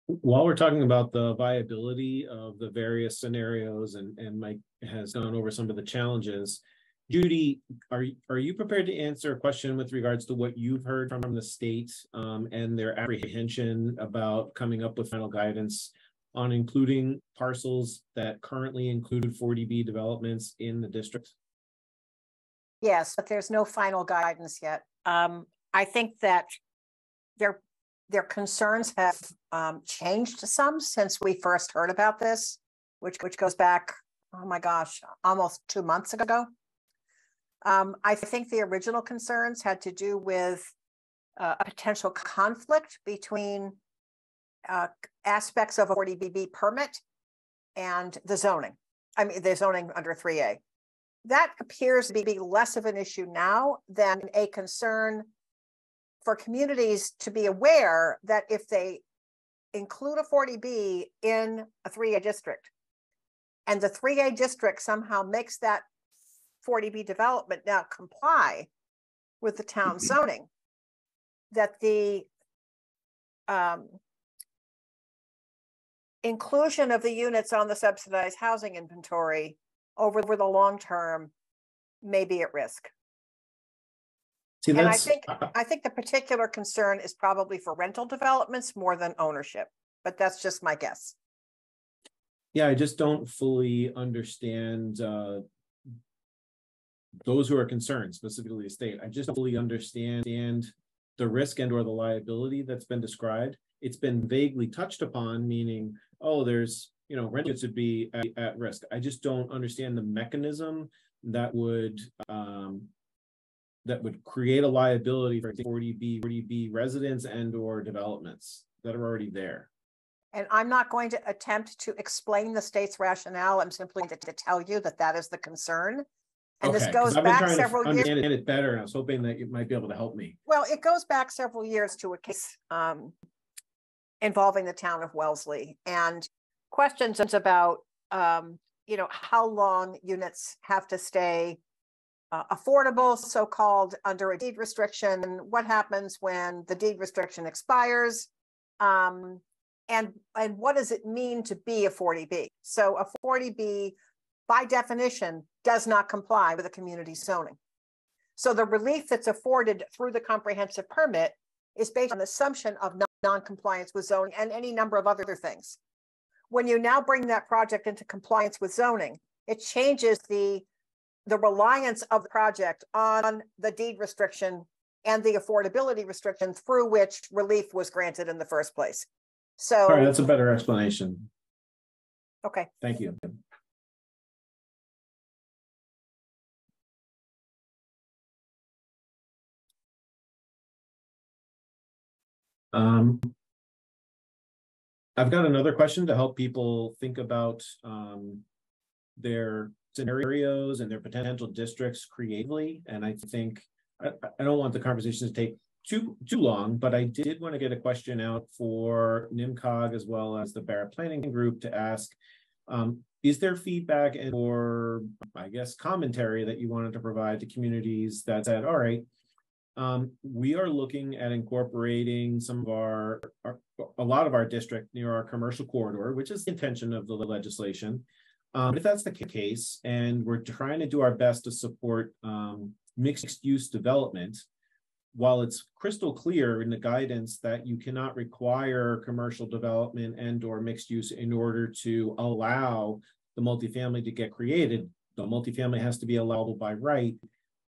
While we're talking about the viability of the various scenarios, and Mike has gone over some of the challenges, Judy, are you prepared to answer a question with regards to what you've heard from the state and their apprehension about coming up with final guidance on including parcels that currently include 40B developments in the district? Yes, but there's no final guidance yet. I think that their concerns have changed some since we first heard about this, which goes back, oh my gosh, almost 2 months ago. I think the original concerns had to do with a potential conflict between aspects of a 40BB permit and the zoning. I mean, the zoning under 3A. That appears to be less of an issue now than a concern for communities to be aware that if they include a 40B in a 3A district, and the 3A district somehow makes that 40B development now comply with the town zoning, that the inclusion of the units on the subsidized housing inventory over the long term may be at risk. And I think the particular concern is probably for rental developments more than ownership, but that's just my guess. Yeah, I just don't fully understand those who are concerned, specifically the state. I just don't fully understand the risk and or the liability that's been described. It's been vaguely touched upon, meaning, oh, there's, renters would be at risk. I just don't understand the mechanism that would create a liability for 40B residents and or developments that are already there. And I'm not going to attempt to explain the state's rationale. I'm simply going to tell you that is the concern. And this goes back several years. Understand it better, and I was hoping that you might be able to help me. Well, it goes back several years to a case involving the town of Wellesley, and questions about how long units have to stay affordable, so-called, under a deed restriction. What happens when the deed restriction expires? And what does it mean to be a 40B? So a 40B, by definition, does not comply with the community zoning. So the relief that's afforded through the comprehensive permit is based on the assumption of non-compliance with zoning and any number of other things. When you now bring that project into compliance with zoning, it changes the reliance of the project on the deed restriction and the affordability restriction through which relief was granted in the first place. So, all right, that's a better explanation. Okay. Thank you. I've got another question to help people think about their scenarios and their potential districts creatively. And I think I don't want the conversation to take too long, but I did want to get a question out for NIMCOG as well as the Barrett Planning Group to ask, is there feedback and or I guess commentary that you wanted to provide to communities that said, all right, we are looking at incorporating some of a lot of our district near our commercial corridor, which is the intention of the legislation. But if that's the case, and we're trying to do our best to support mixed use development, while it's crystal clear in the guidance that you cannot require commercial development and or mixed use in order to allow the multifamily to get created, the multifamily has to be allowable by right.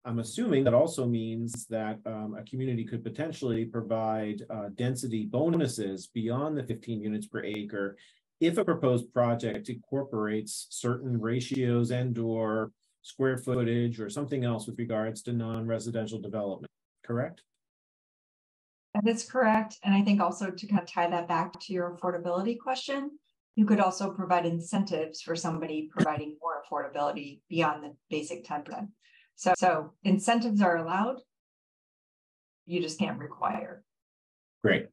I'm assuming that also means that a community could potentially provide density bonuses beyond the 15 units per acre if a proposed project incorporates certain ratios and or square footage or something else with regards to non-residential development, correct? That is correct. And I think also to kind of tie that back to your affordability question, you could also provide incentives for somebody providing more affordability beyond the basic 10%. So incentives are allowed. You just can't require. Great.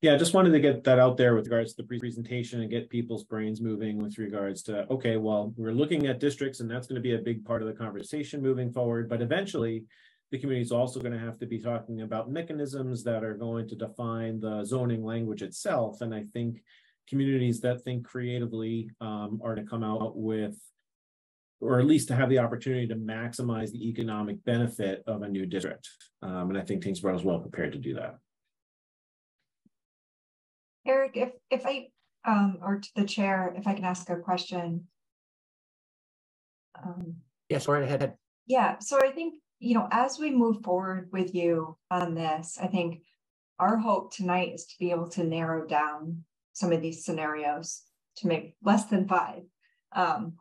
Yeah, I just wanted to get that out there with regards to the presentation and get people's brains moving with regards to, okay, well, we're looking at districts and that's going to be a big part of the conversation moving forward. But eventually, the community is also going to have to be talking about mechanisms that are going to define the zoning language itself. And I think communities that think creatively are to come out with, or at least to have the opportunity to maximize the economic benefit of a new district. And I think Tyngsborough is well prepared to do that. Eric, if I, or to the chair, if I can ask a question. Yes, right ahead. Yeah, so I think, you know, as we move forward with you on this, I think our hope tonight is to be able to narrow down some of these scenarios to make less than 5.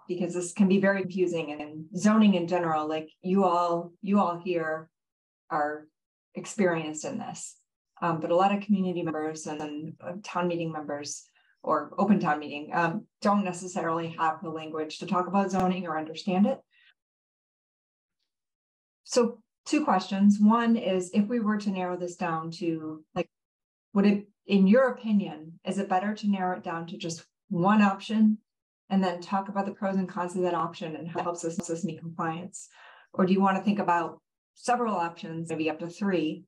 Because this can be very confusing, and zoning in general, like you all here are experienced in this. But a lot of community members and town meeting members or open town meeting don't necessarily have the language to talk about zoning or understand it. So 2 questions. One is, if we were to narrow this down to, like, would it, in your opinion, is it better to narrow it down to just one option and then talk about the pros and cons of that option and how it helps us meet compliance? Or do you want to think about several options, maybe up to 3,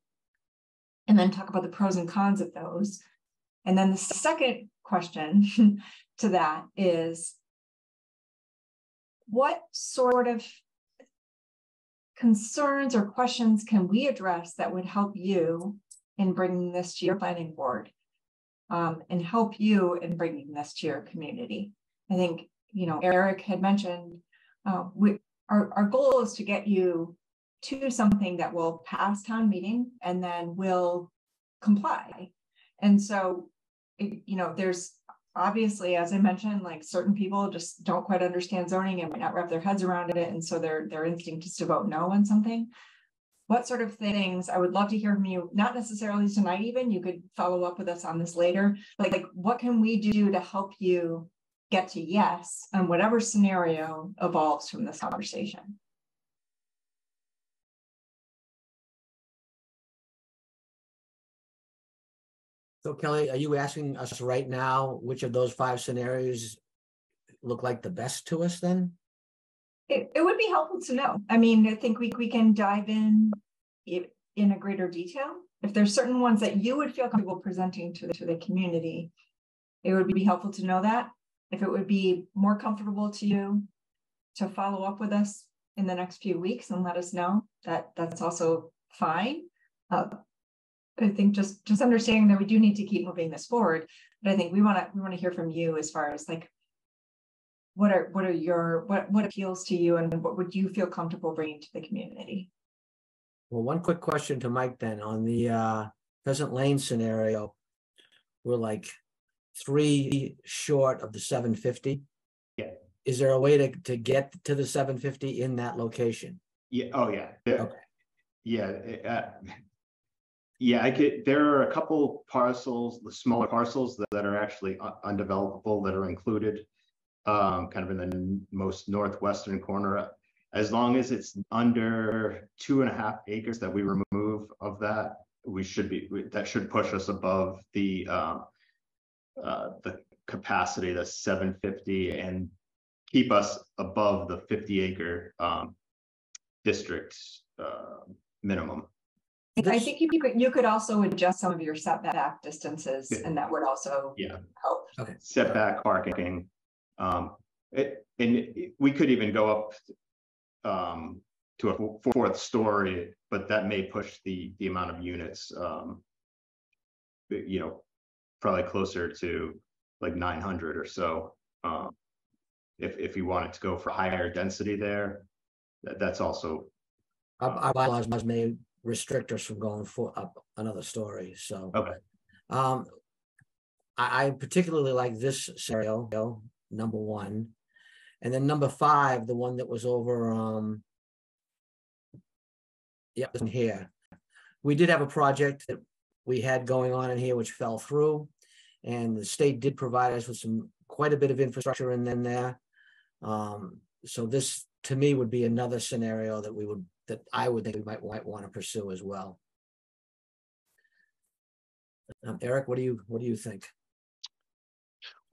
and then talk about the pros and cons of those? And then the second question to that is, what sort of concerns or questions can we address that would help you in bringing this to your planning board, and help you in bringing this to your community? I think, you know, Eric had mentioned our goal is to get you to something that will pass town meeting and then will comply. And so, you know, there's obviously, as I mentioned, like certain people just don't quite understand zoning and might not wrap their heads around it. And so their instinct is to vote no on something. What sort of things, I would love to hear from you, not necessarily tonight even, you could follow up with us on this later, like what can we do to help you get to yes on whatever scenario evolves from this conversation? So Kelly, are you asking us right now which of those 5 scenarios look like the best to us then? It would be helpful to know. I mean, I think we can dive in a greater detail. If there's certain ones that you would feel comfortable presenting to the community, it would be helpful to know that. If it would be more comfortable to you to follow up with us in the next few weeks and let us know, that's also fine. I think just understanding that we do need to keep moving this forward, but I think we want to hear from you as far as like what appeals to you and what would you feel comfortable bringing to the community. Well, one quick question to Mike then on the Pheasant Lane scenario. We're like 3 short of the 750. Yeah. Is there a way to get to the 750 in that location? Yeah. Oh, yeah. Okay. Yeah. Yeah, there are a couple parcels, the smaller parcels that are actually undevelopable that are included, kind of in the most northwestern corner. As long as it's under 2.5 acres that we remove of that, that should push us above the capacity, the 750, and keep us above the 50-acre district minimum. I think you could also adjust some of your setback distances, and that would also help. Okay. Setback, parking, we could even go up to a 4th story, but that may push the amount of units, probably closer to like 900 or so. If you wanted to go for higher density there, that's also our bylaws may restrict us from going up another story. So okay. I particularly like this scenario, number 1, and then number 5, the one that was over in here. We did have a project that we had going on in here which fell through, and the state did provide us with quite a bit of infrastructure in there. So this to me would be another scenario that I would think we might want to pursue as well. Eric, what do you think?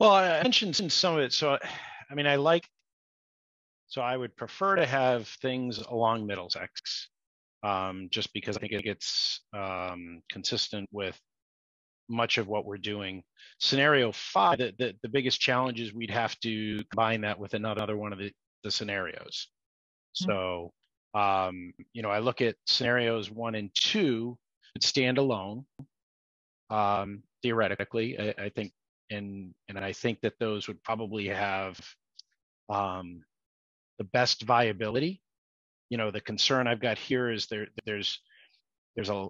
Well, I mentioned some of it. So, I mean, I would prefer to have things along Middlesex, just because I think it gets consistent with much of what we're doing. Scenario 5, the biggest challenge is we'd have to combine that with another one of the scenarios. So, I look at scenarios 1 and 2 would stand alone, theoretically. I think, and I think that those would probably have the best viability. The concern I've got here is there's a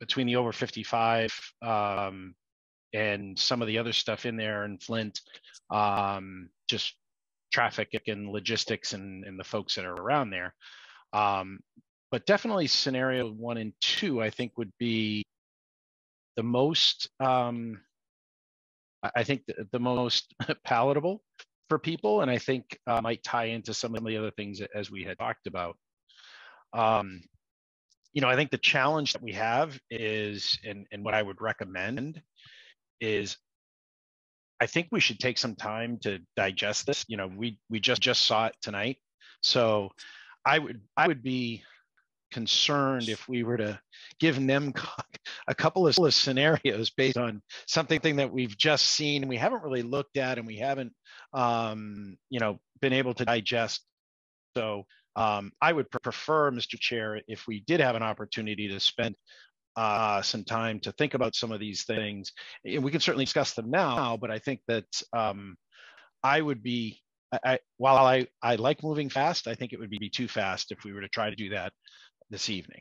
between the over 55 and some of the other stuff in there in Flint, just traffic and logistics and the folks that are around there. But definitely scenario 1 and 2, I think would be the most, I think the most palatable for people. And I think might tie into some of the other things as we had talked about. I think the challenge that we have is, and what I would recommend is, I think we should take some time to digest this. We just saw it tonight. So I would be concerned if we were to give them a couple of scenarios based on something that we've just seen and we haven't really looked at and we haven't been able to digest. So I would prefer, Mr. Chair, if we did have an opportunity to spend some time to think about some of these things, and we can certainly discuss them now, but I think that I would be, while I like moving fast, I think it would be too fast if we were to try to do that this evening.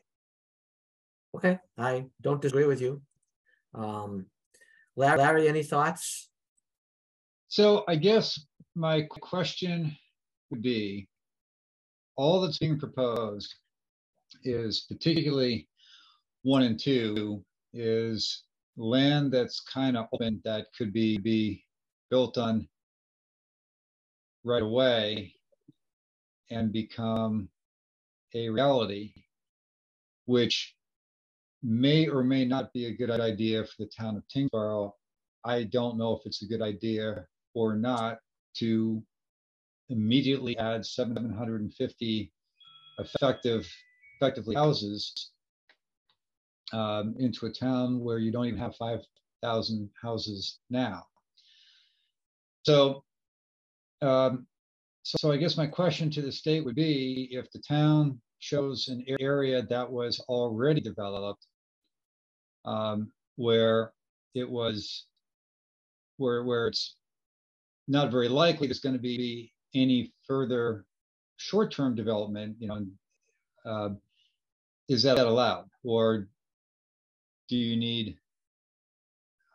Okay, I don't disagree with you. Larry, any thoughts? So I guess my question would be, all that's being proposed is, particularly 1 and 2, is land that's kind of open that could be built on right away and become a reality, which may or may not be a good idea for the town of Tyngsborough. I don't know if it's a good idea or not to immediately add 750 effectively houses into a town where you don't even have 5,000 houses now. So So I guess my question to the state would be, if the town chose an area that was already developed, where it was, where it's not very likely there's going to be any further short-term development, is that allowed? Or do you need,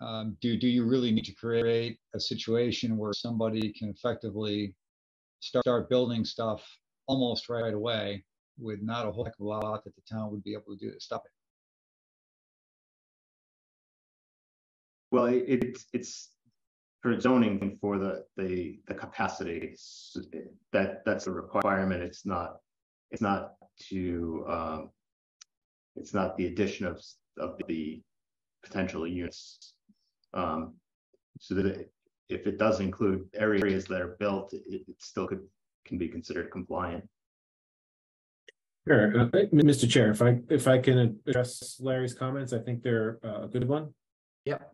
do you really need to create a situation where somebody can effectively start building stuff almost right away with not a whole heck of a lot that the town would be able to do to stop it? Well, it's for zoning for the capacity, that's a requirement. It's not the addition of the potential units. So that if it does include areas that are built, it still can be considered compliant. Sure, Mr. Chair, if I can address Larry's comments, I think they're a good one. Yep.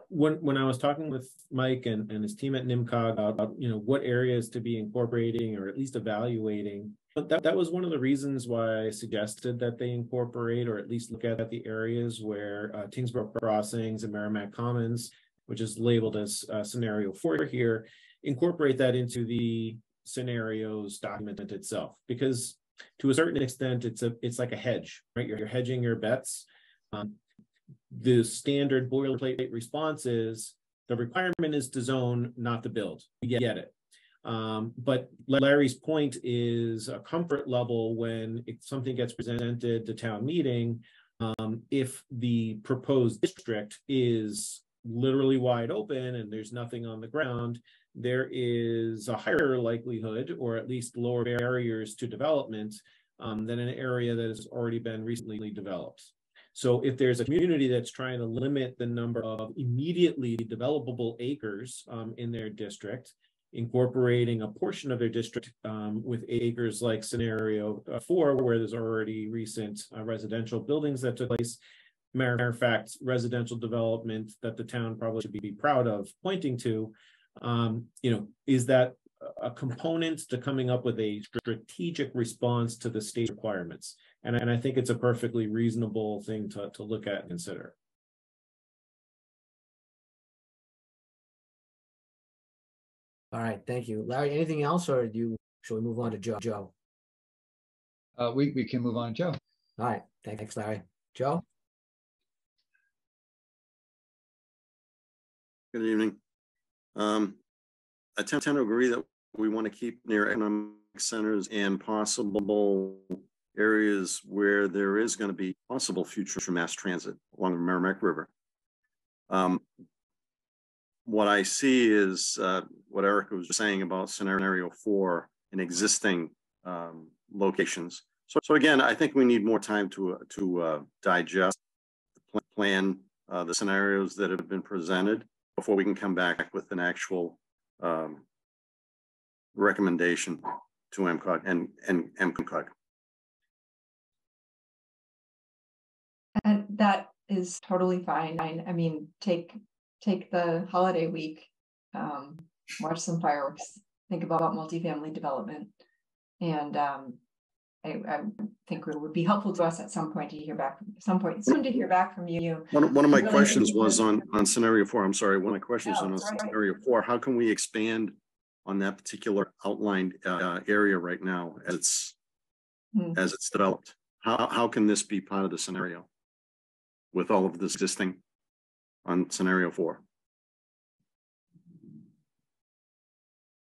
When I was talking with Mike and his team at NIMCOG about what areas to be incorporating or at least evaluating, but that was one of the reasons why I suggested that they incorporate or at least look at the areas where Tyngsborough Crossings and Merrimack Commons, which is labeled as scenario 4 here, incorporate that into the scenarios document itself, because to a certain extent it's like a hedge, right? You're hedging your bets. The standard boilerplate response is the requirement is to zone, not to build. We get it. But Larry's point is a comfort level when something gets presented to town meeting. If the proposed district is literally wide open and there's nothing on the ground, there is a higher likelihood, or at least lower barriers to development than an area that has already been recently developed. So if there's a community that's trying to limit the number of immediately developable acres in their district, incorporating a portion of their district with acres like scenario 4, where there's already recent residential buildings that took place. Matter of fact, residential development that the town probably should be proud of pointing to, is that a component to coming up with a strategic response to the state requirements. And I think it's a perfectly reasonable thing to look at and consider. All right, thank you. Larry, anything else, or shall we move on to Joe? We can move on, Joe. All right, thanks, Larry. Joe? Good evening. I tend to agree that we want to keep near economic centers and possible areas where there is going to be possible future mass transit along the Merrimack River. What I see is what Erica was saying about scenario 4 in existing locations. So again, I think we need more time to digest, plan the scenarios that have been presented before we can come back with an actual recommendation to MCOG and MCOG. And that is totally fine. I mean, take the holiday week, watch some fireworks, think about multifamily development, and I think it would be helpful to us at some point to hear back. Soon to hear back from you. One of my questions was on scenario 4. I'm sorry. One of my questions on scenario 4. How can we expand on that particular outlined area right now as it's developed? How can this be part of the scenario with all of this existing on scenario 4?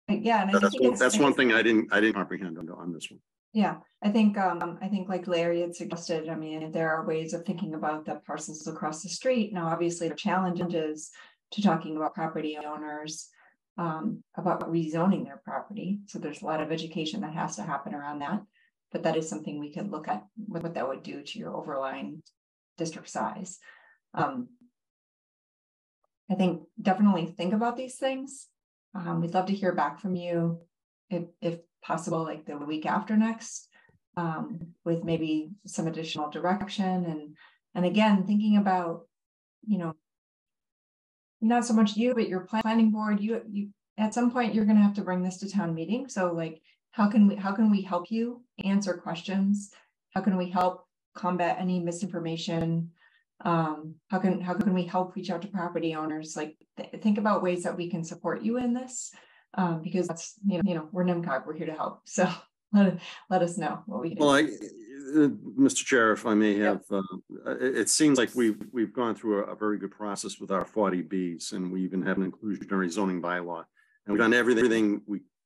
Yeah, and that's one thing I didn't comprehend on this one. Yeah, I think like Larry had suggested, I mean, there are ways of thinking about the parcels across the street. Now, obviously, the challenges to talking about property owners about rezoning their property. So there's a lot of education that has to happen around that. But that is something we could look at what that would do to your overlying district size. I think definitely think about these things. We'd love to hear back from you if possible, like the week after next, with maybe some additional direction. And again, thinking about, not so much you, but your planning board, at some point you're going to have to bring this to town meeting. So like, how can we help you answer questions? How can we help combat any misinformation? How can we help reach out to property owners? Like think about ways that we can support you in this, because that's, we're NIMCOG, we're here to help. So let us know what we can do. Well, Mr. Chair, if I may have, it seems like we've gone through a very good process with our 40Bs, and we even have an inclusionary zoning bylaw, and we've done everything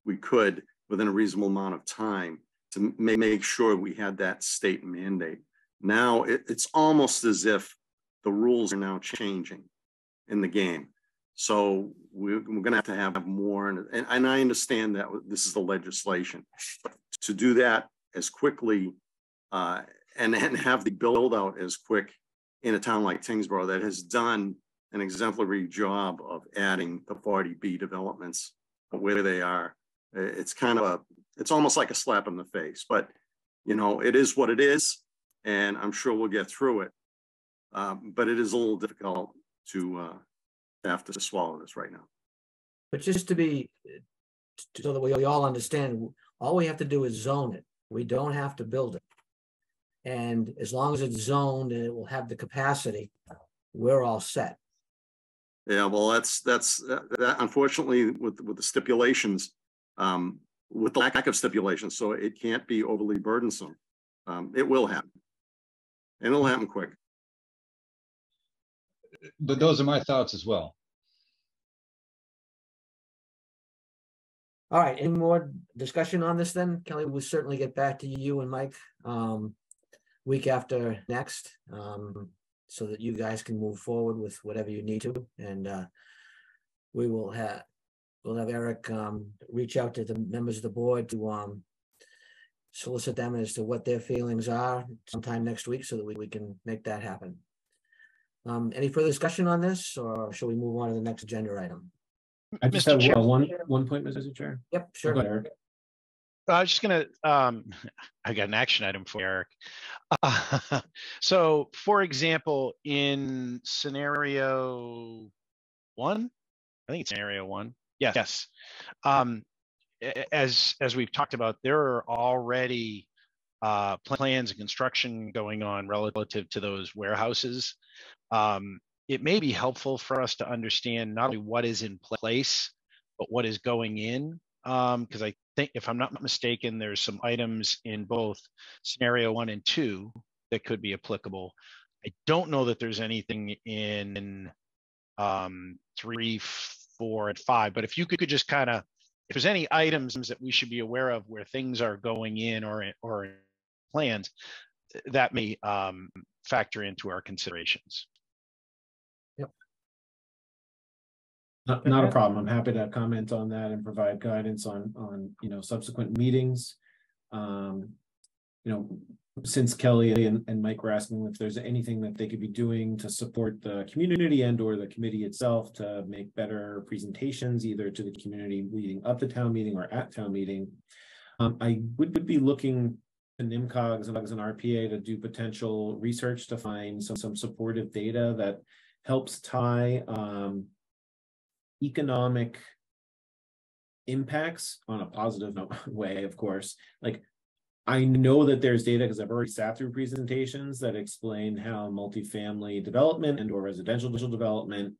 we could within a reasonable amount of time to make sure we had that state mandate. Now it's almost as if the rules are now changing in the game. So we're going to have more, and I understand that this is the legislation, but to do that as quickly and have the build out as quick in a town like Tyngsborough that has done an exemplary job of adding the 40B developments where they are. It's it's almost like a slap in the face, but it is what it is, and I'm sure we'll get through it. But it is a little difficult to have to swallow this right now. But just so that we all understand, all we have to do is zone it. We don't have to build it. And as long as it's zoned and it will have the capacity, we're all set. Yeah, well, that's unfortunately with the stipulations, with the lack of stipulations, so it can't be overly burdensome. It will happen, and it'll happen quick. But those are my thoughts as well. All right, any more discussion on this then? Kelly, we'll certainly get back to you and Mike week after next, so that you guys can move forward with whatever you need to. And we'll have Eric reach out to the members of the board to solicit them as to what their feelings are sometime next week, so that we can make that happen. Any further discussion on this, or shall we move on to the next agenda item? I just have one point, Mr. Chair. Yep, sure. Go ahead, Eric. I was just gonna, I got an action item for Eric. So for example, in scenario 1, I think it's scenario 1. Yes. As we've talked about, there are already plans and construction going on relative to those warehouses. It may be helpful for us to understand not only what is in place, but what is going in. Because I think, if I'm not mistaken, there's some items in both scenario 1 and 2 that could be applicable. I don't know that there's anything in 3, 4, and 5, but if you could just kind of, if there's any items that we should be aware of where things are going in or in plans, that may factor into our considerations. Yep. Not a problem. I'm happy to comment on that and provide guidance on subsequent meetings. Since Kelly and Mike were asking if there's anything that they could be doing to support the community and or the committee itself to make better presentations, either to the community leading up to town meeting or at town meeting, I would be looking to NIMCOGs and RPA to do potential research to find some supportive data that helps tie economic impacts on a positive way, of course. Like, I know that there's data because I've already sat through presentations that explain how multifamily development and or residential development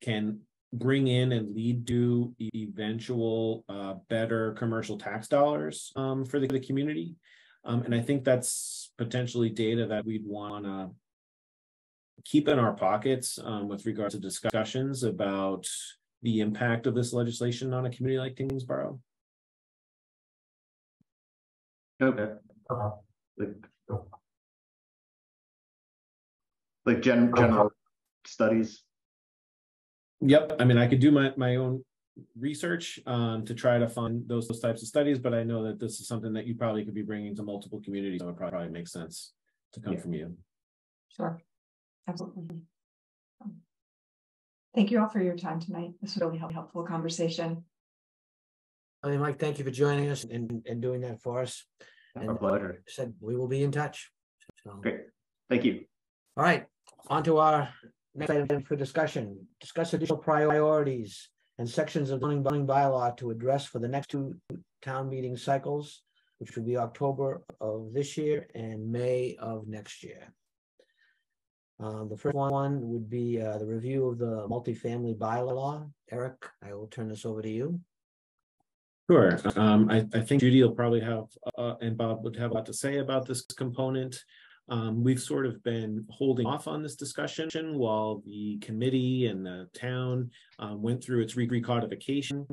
can bring in and lead to eventual better commercial tax dollars for the community. And I think that's potentially data that we'd want to keep in our pockets with regards to discussions about the impact of this legislation on a community like Tyngsborough. Okay. Like general studies. Yep. I mean, I could do my own research to try to fund those types of studies, but I know that this is something that you probably could be bringing to multiple communities. So it probably makes sense to come from you. Sure. Absolutely. Thank you all for your time tonight. This was a really helpful conversation. Mike, thank you for joining us and doing that for us. Our pleasure. Said we will be in touch. So. Great. Thank you. All right. On to our next item for discussion. Discuss additional priorities and sections of the zoning bylaw to address for the next 2 town meeting cycles, which would be October of this year and May of next year. The first one would be the review of the multifamily bylaw. Eric, I will turn this over to you. Sure. I think Judy will probably have, and Bob would have a lot to say about this component. We've sort of been holding off on this discussion while the committee and the town went through its recodification.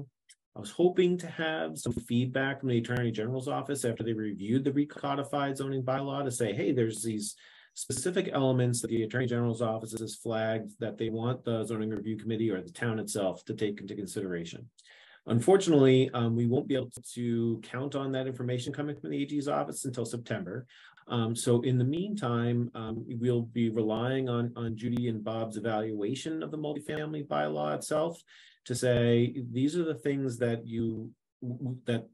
I was hoping to have some feedback from the Attorney General's office after they reviewed the recodified zoning bylaw to say, hey, there's these specific elements that the Attorney General's office has flagged that they want the zoning review committee or the town itself to take into consideration. Unfortunately, we won't be able to count on that information coming from the AG's office until September. So in the meantime, we'll be relying on Judy and Bob's evaluation of the multifamily bylaw itself to say, these are the things that that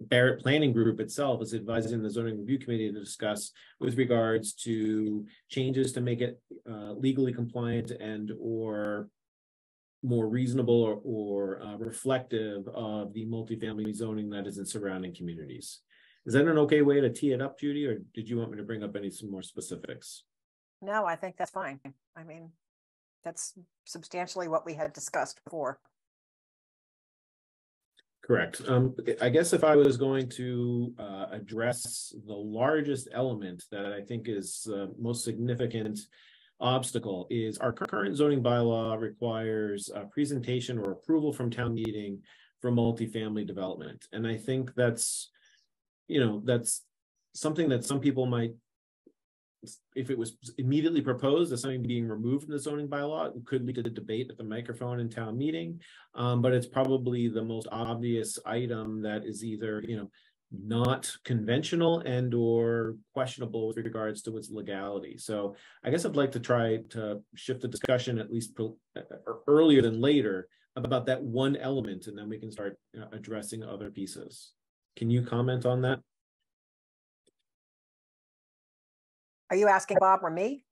Barrett Planning Group itself is advising the zoning review committee to discuss with regards to changes to make it legally compliant and or more reasonable or reflective of the multifamily zoning that is in surrounding communities. Is that an okay way to tee it up, Judy, or did you want me to bring up some more specifics? No, I think that's fine. I mean, that's substantially what we had discussed before. Correct. I guess if I was going to address the largest element that I think is most significant obstacle is our current zoning bylaw requires a presentation or approval from town meeting for multifamily development. And I think that's, that's something that some people might, if it was immediately proposed as something being removed from the zoning bylaw, it could lead to the debate at the microphone in town meeting. But it's probably the most obvious item that is either, not conventional and or questionable with regards to its legality. So I guess I'd like to try to shift the discussion at least earlier than later about that one element, and then we can start addressing other pieces. Can you comment on that? Are you asking Bob or me?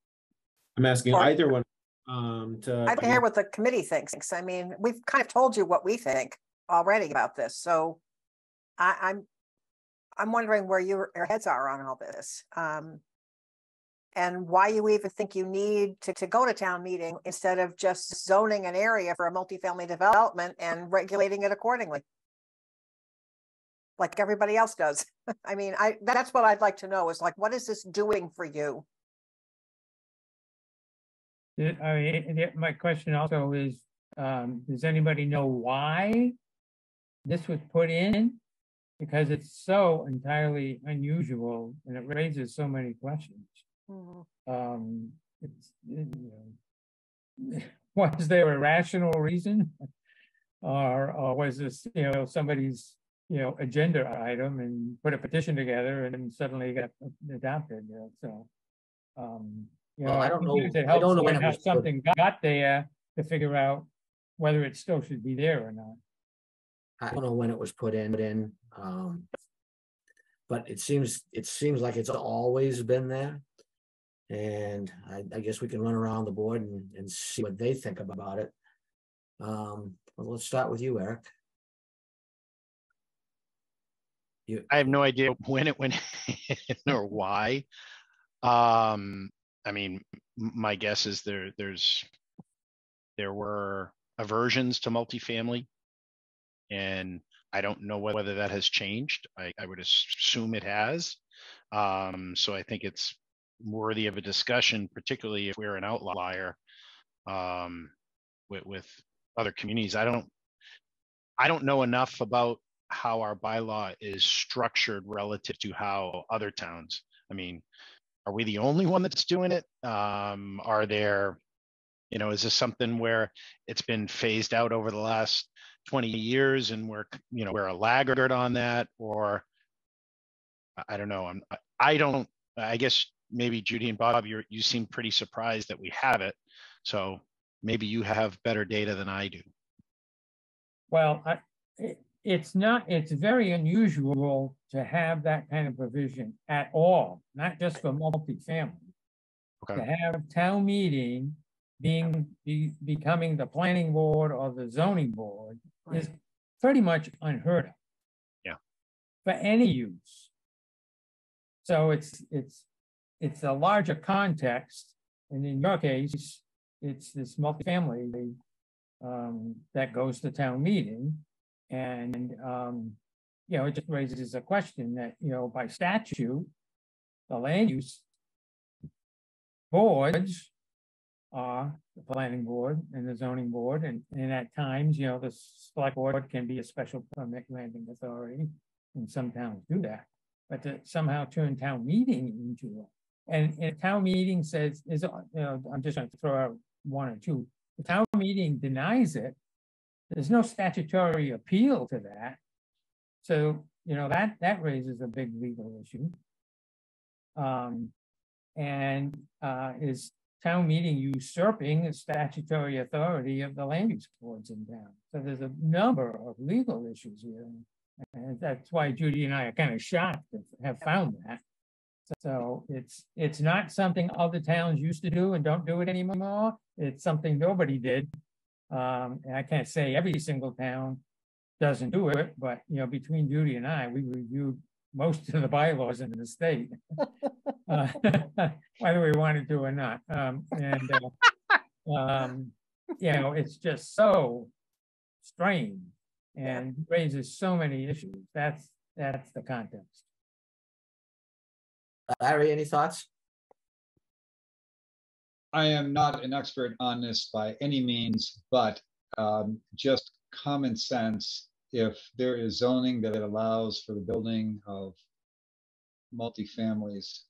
I'm asking either one. I can hear what the committee thinks. I mean, we've kind of told you what we think already about this. So I'm wondering where your heads are on all this, and why you even think you need to go to town meeting instead of just zoning an area for a multifamily development and regulating it accordingly, like everybody else does. I mean, that's what I'd like to know is like, what is this doing for you? My question also is, does anybody know why this was put in? Because it's so entirely unusual and it raises so many questions. Mm-hmm. Was there a rational reason, or was this somebody's agenda item and put a petition together and suddenly got adopted? So well, I don't know. It helps when how something got there to figure out whether it still should be there or not. I don't know when it was put in, but it seems like it's always been there. And I guess we can run around the board and see what they think about it. Well, let's start with you, Eric. I have no idea when it went in or why. I mean, my guess is there were aversions to multifamily, and I don't know whether that has changed. I would assume it has. So I think it's worthy of a discussion, particularly if we're an outlier with other communities. I don't know enough about how our bylaw is structured relative to how other towns. I mean, are we the only one that's doing it? Are there, is this something where it's been phased out over the last 20 years and we're a laggard on that? Or I don't know. I guess maybe Judy and Bob, you seem pretty surprised that we have it. So maybe you have better data than I do. Well, it's very unusual to have that kind of provision at all, not just for multifamily. Okay. To have town meeting becoming the planning board or the zoning board is pretty much unheard of. Yeah. For any use. So it's a larger context, and in your case, it's this multifamily that goes to town meeting, and you know, it just raises a question that, you know, by statute, the land use boards are the planning board and the zoning board, and at times, you know, the select board can be a special permit granting authority, and some towns do that. But to somehow turn town meeting into it, and town meeting says, you know, I'm just going to throw out one or two. The town meeting denies it. There's no statutory appeal to that. So, you know, that raises a big legal issue. Is town meeting usurping the statutory authority of the land use boards in town? So there's a number of legal issues here. And that's why Judy and I are kind of shocked to have found that. So it's not something other towns used to do and don't do it anymore. It's something nobody did. And I can't say every single town doesn't do it, but, you know, between Judy and I, we reviewed most of the bylaws in the state, whether we wanted to or not. You know, it's just so strange and raises so many issues. That's the context. Larry, any thoughts? I am not an expert on this by any means, but just common sense. If there is zoning that allows for the building of multifamilies,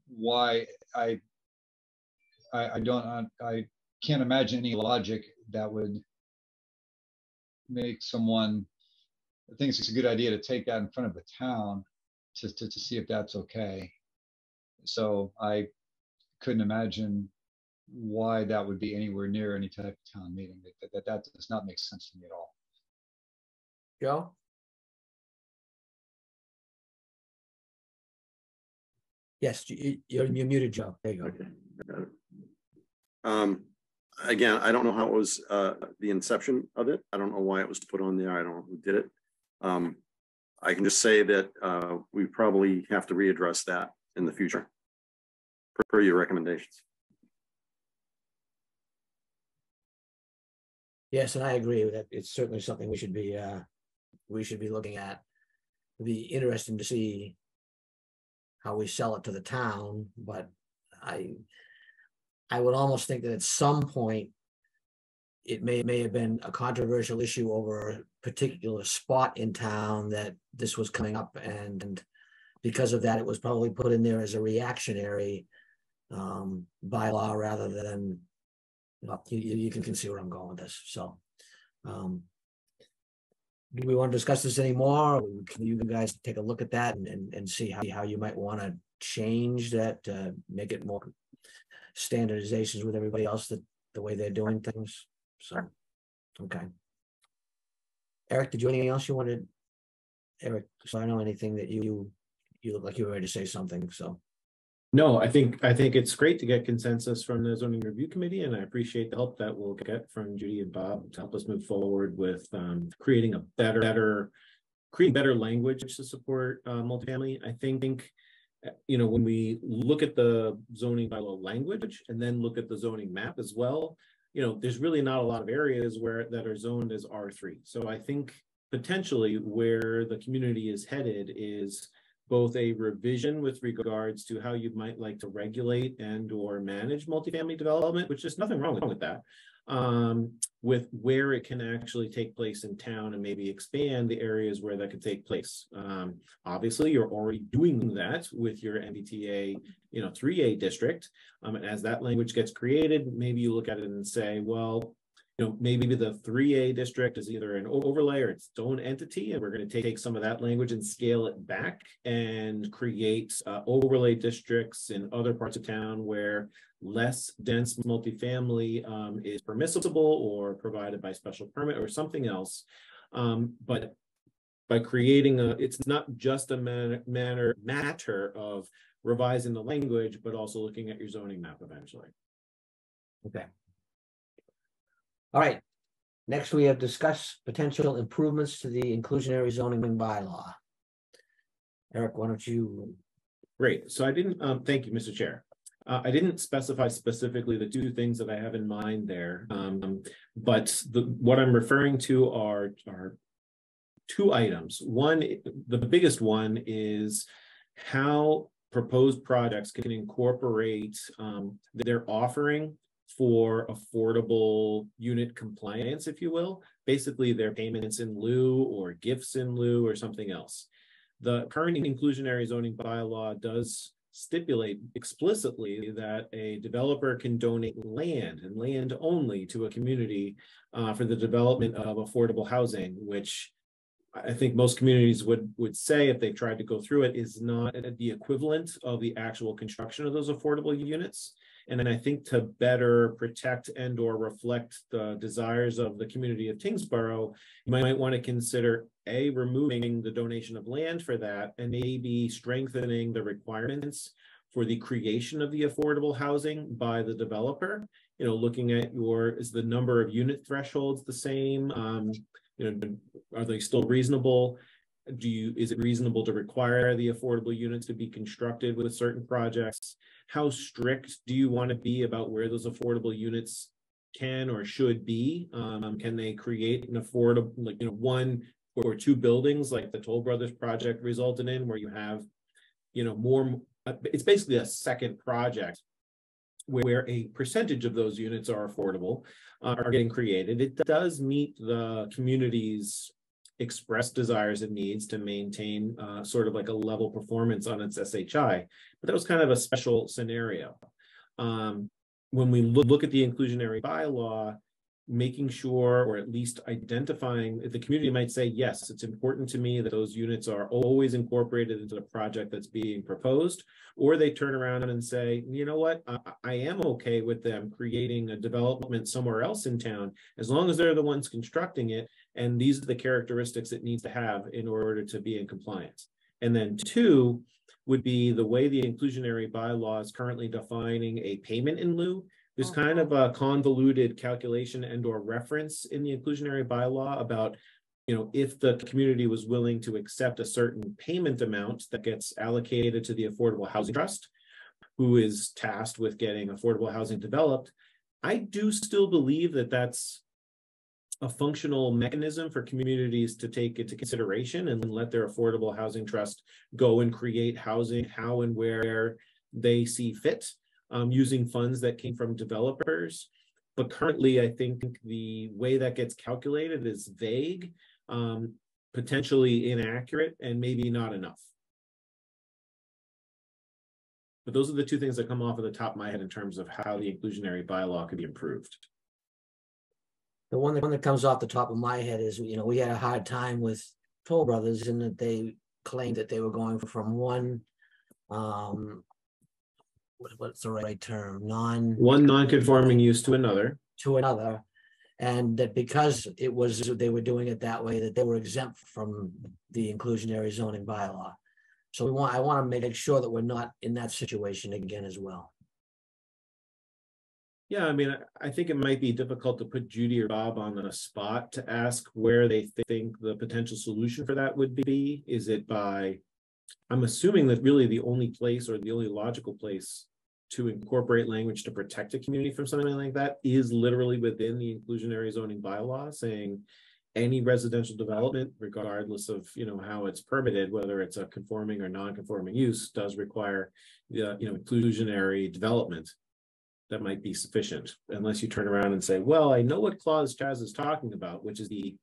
why I can't imagine any logic that would make someone think it's a good idea to take that in front of the town to see if that's okay. So I couldn't imagine why that would be anywhere near any type of town meeting. That does not make sense to me at all. Joe? Yes, you're muted, Joe. There you go. Okay. Again, I don't know how it was the inception of it. I don't know why it was put on there. I don't know who did it. I can just say that we probably have to readdress that in the future per your recommendations. Yes, and I agree with that. It's certainly something we should be looking at. It'd be interesting to see how we sell it to the town, but I would almost think that at some point it may have been a controversial issue over a particular spot in town that this was coming up, and because of that, it was probably put in there as a reactionary bylaw rather than, well, you can see where I'm going with this. So do we want to discuss this anymore? Can you guys take a look at that and see how you might want to change that to make it more standardizations with everybody else, the way they're doing things? So, okay. Eric, did you have anything else you wanted? Eric, so I know anything that you look like you were ready to say something, so. No, I think it's great to get consensus from the zoning review committee, and I appreciate the help that we'll get from Judy and Bob to help us move forward with creating better language to support multifamily. I think, you know, when we look at the zoning bylaw language and then look at the zoning map as well, you know, there's really not a lot of areas that are zoned as R3. So I think potentially where the community is headed is both a revision with regards to how you might like to regulate and or manage multifamily development, which is nothing wrong with that, with where it can actually take place in town and maybe expand the areas where that could take place. Obviously, you're already doing that with your MBTA, you know, 3A district. And as that language gets created, maybe you look at it and say, well, you know, maybe the 3A district is either an overlay or its own entity, and we're going to take some of that language and scale it back and create overlay districts in other parts of town where less dense multifamily is permissible or provided by special permit or something else. But by creating it's not just a matter of revising the language, but also looking at your zoning map eventually. Okay. All right. Next, we have discussed potential improvements to the inclusionary zoning bylaw. Eric, why don't you? Great. So I didn't, thank you, Mr. Chair. I didn't specify specifically the two things that I have in mind there, but what I'm referring to are two items. One, the biggest one is how proposed projects can incorporate their offering for affordable unit compliance, if you will, basically their payments in lieu or gifts in lieu or something else. The current inclusionary zoning bylaw does stipulate explicitly that a developer can donate land and land only to a community for the development of affordable housing, which I think most communities would say, if they tried to go through it, is not the equivalent of the actual construction of those affordable units. And then I think to better protect and or reflect the desires of the community of Tyngsborough, you might want to consider removing the donation of land for that, and maybe strengthening the requirements for the creation of the affordable housing by the developer. You know, looking at is the number of unit thresholds the same? You know, are they still reasonable? Is it reasonable to require the affordable units to be constructed with certain projects? How strict do you want to be about where those affordable units can or should be? Can they create an affordable, like, you know, one or two buildings like the Toll Brothers project resulted in, where you have, you know, more, it's basically a second project where a percentage of those units are affordable, are getting created. It does meet the community's expressed desires and needs to maintain sort of like a level performance on its SHI, but that was kind of a special scenario. When we look at the inclusionary bylaw, making sure, or at least identifying, the community might say, yes, it's important to me that those units are always incorporated into the project that's being proposed, or they turn around and say, you know what, I am okay with them creating a development somewhere else in town, as long as they're the ones constructing it, and these are the characteristics it needs to have in order to be in compliance. And then two would be the way the inclusionary bylaw is currently defining a payment in lieu. There's kind of a convoluted calculation and or reference in the inclusionary bylaw about, you know, if the community was willing to accept a certain payment amount that gets allocated to the Affordable Housing Trust, who is tasked with getting affordable housing developed. I do still believe that that's a functional mechanism for communities to take into consideration and let their affordable housing trust go and create housing how and where they see fit, using funds that came from developers. But currently, I think the way that gets calculated is vague, potentially inaccurate, and maybe not enough. But those are the two things that come off of the top of my head in terms of how the inclusionary bylaw could be improved. The one that comes off the top of my head is, you know, we had a hard time with Toll Brothers in that they claimed that they were going from one, what's the right term? One non-conforming use to another. And that because they were doing it that way, that they were exempt from the inclusionary zoning bylaw. So I want to make sure that we're not in that situation again as well. Yeah, I mean, I think it might be difficult to put Judy or Bob on the spot to ask where they think the potential solution for that would be. Is it by, I'm assuming that really the only place or the only logical place to incorporate language to protect a community from something like that is literally within the inclusionary zoning bylaw, saying any residential development, regardless of, you know, how it's permitted, whether it's a conforming or non-conforming use, does require the, you know, inclusionary development. That might be sufficient, unless you turn around and say, well, I know what clause Chaz is talking about, which is the,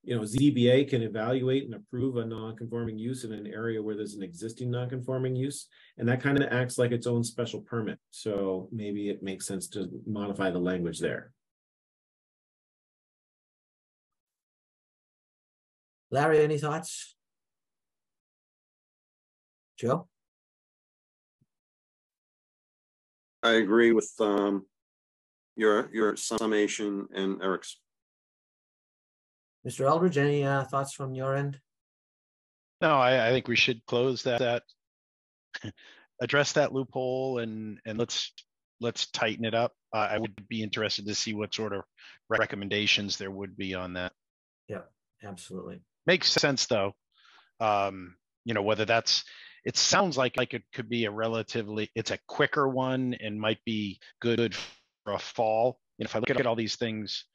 you know, ZBA can evaluate and approve a non-conforming use in an area where there's an existing non-conforming use, and that kind of acts like its own special permit. So maybe it makes sense to modify the language there. Larry, any thoughts? Joe? I agree with your summation and Eric's. Mr. Eldridge, any thoughts from your end? No, I think we should close that address that loophole and let's tighten it up. I would be interested to see what sort of recommendations there would be on that. Yeah, absolutely. Makes sense though. Whether that's, it sounds like it could be it's a quicker one and might be good for a fall. If I look at all these things,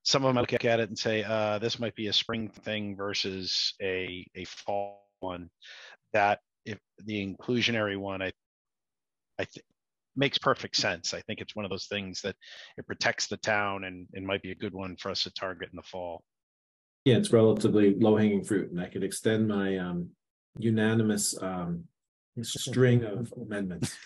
some of them I look at it and say, this might be a spring thing versus a fall one. That if the inclusionary one, I think makes perfect sense. I think it's one of those things that it protects the town and might be a good one for us to target in the fall. Yeah, it's relatively low-hanging fruit, and I could extend my unanimous string of amendments.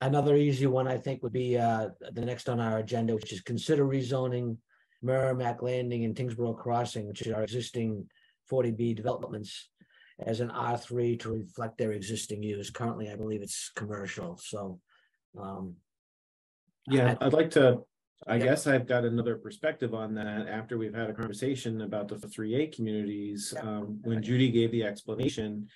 Another easy one, I think, would be the next on our agenda, which is consider rezoning Merrimack Landing and Tyngsborough Crossing, which are existing 40B developments, as an R3 to reflect their existing use. Currently, I believe it's commercial. So, yeah, I'd like to. I guess I've got another perspective on that after we've had a conversation about the 3A communities. When Judy gave the explanation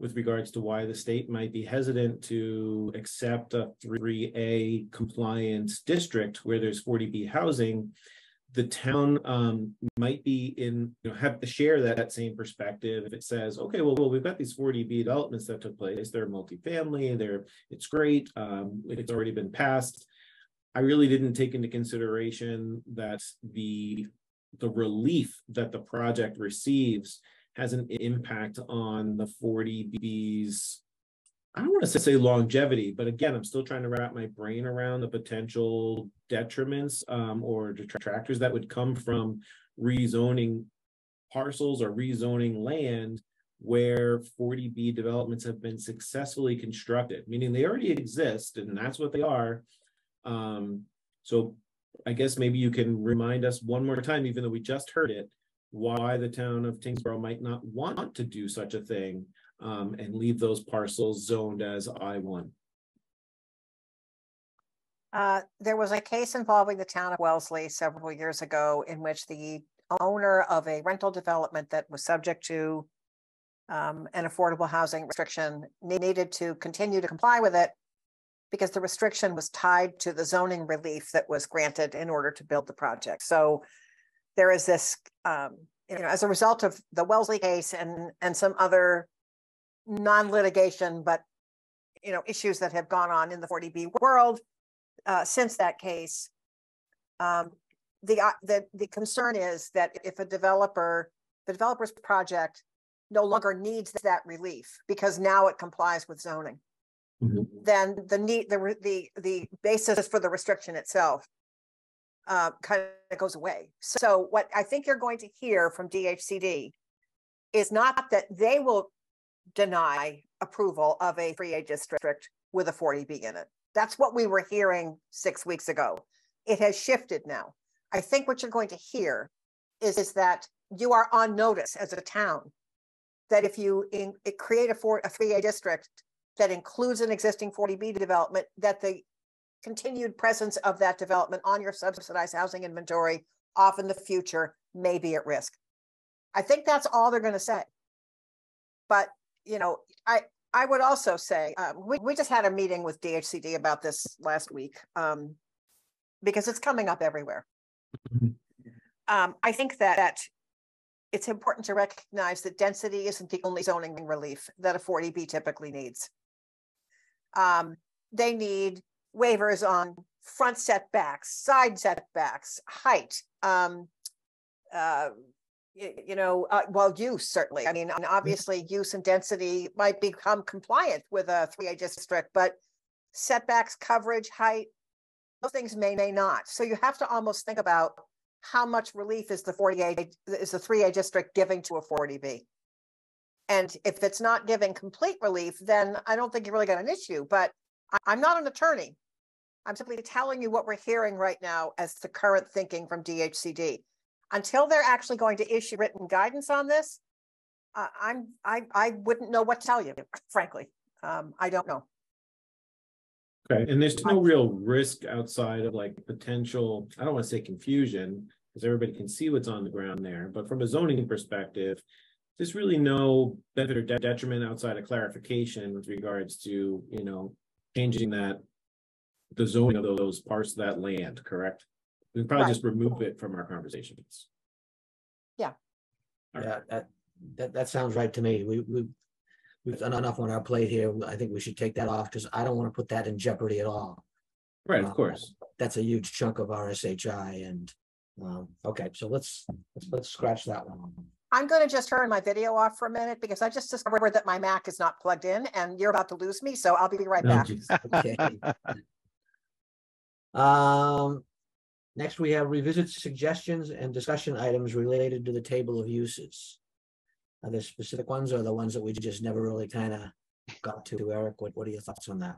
with regards to why the state might be hesitant to accept a 3A compliance district where there's 40B housing, the town might be have to share that same perspective. If it says, okay, well, we've got these 40B developments that took place, they're multifamily, it's great, it's already been passed. I really didn't take into consideration that the relief that the project receives has an impact on the 40B's, I don't want to say longevity, but again, I'm still trying to wrap my brain around the potential detriments or detractors that would come from rezoning parcels or rezoning land where 40B developments have been successfully constructed, meaning they already exist and that's what they are. So I guess maybe you can remind us one more time, even though we just heard it, why the town of Tyngsborough might not want to do such a thing and leave those parcels zoned as I-1. There was a case involving the town of Wellesley several years ago in which the owner of a rental development that was subject to an affordable housing restriction needed to continue to comply with it because the restriction was tied to the zoning relief that was granted in order to build the project. So there is this, as a result of the Wellesley case and some other non-litigation, but issues that have gone on in the 40B world since that case, the concern is that if the developer's project no longer needs that relief because now it complies with zoning, then the basis for the restriction itself kind of goes away. So what I think you're going to hear from DHCD is not that they will deny approval of a 3A district with a 40B in it. That's what we were hearing 6 weeks ago. It has shifted now. I think what you're going to hear is that you are on notice as a town that if you create a 3A district that includes an existing 40B development, that the continued presence of that development on your subsidized housing inventory off in the future may be at risk. I think that's all they're going to say. But, I would also say, we just had a meeting with DHCD about this last week because it's coming up everywhere. I think that it's important to recognize that density isn't the only zoning relief that a 40B typically needs. They need waivers on front setbacks, side setbacks, height, use certainly. I mean, obviously use and density might become compliant with a 3A district, but setbacks, coverage, height, those things may not. So you have to almost think about how much relief is the 3A district giving to a 40B. And if it's not giving complete relief, then I don't think you really got an issue. But I'm not an attorney. I'm simply telling you what we're hearing right now as the current thinking from DHCD. Until they're actually going to issue written guidance on this, I wouldn't know what to tell you, frankly. I don't know. Okay, and there's no real risk outside of potential, I don't want to say confusion, because everybody can see what's on the ground there, but from a zoning perspective, there's really no benefit or detriment outside of clarification with regards to, changing the zoning of those parts of that land, correct? We can probably just remove it from our conversations. Yeah. Yeah, that sounds right to me. We've done enough on our plate here. I think we should take that off because I don't want to put that in jeopardy at all. Right, of course. That's a huge chunk of our SHI, and okay, so let's scratch that one. I'm going to just turn my video off for a minute because I just discovered that my Mac is not plugged in and you're about to lose me. So I'll be right back. Okay. Next we have revisit suggestions and discussion items related to the table of uses. Are there specific ones or the ones that we just never really kind of got to, Eric? What are your thoughts on that?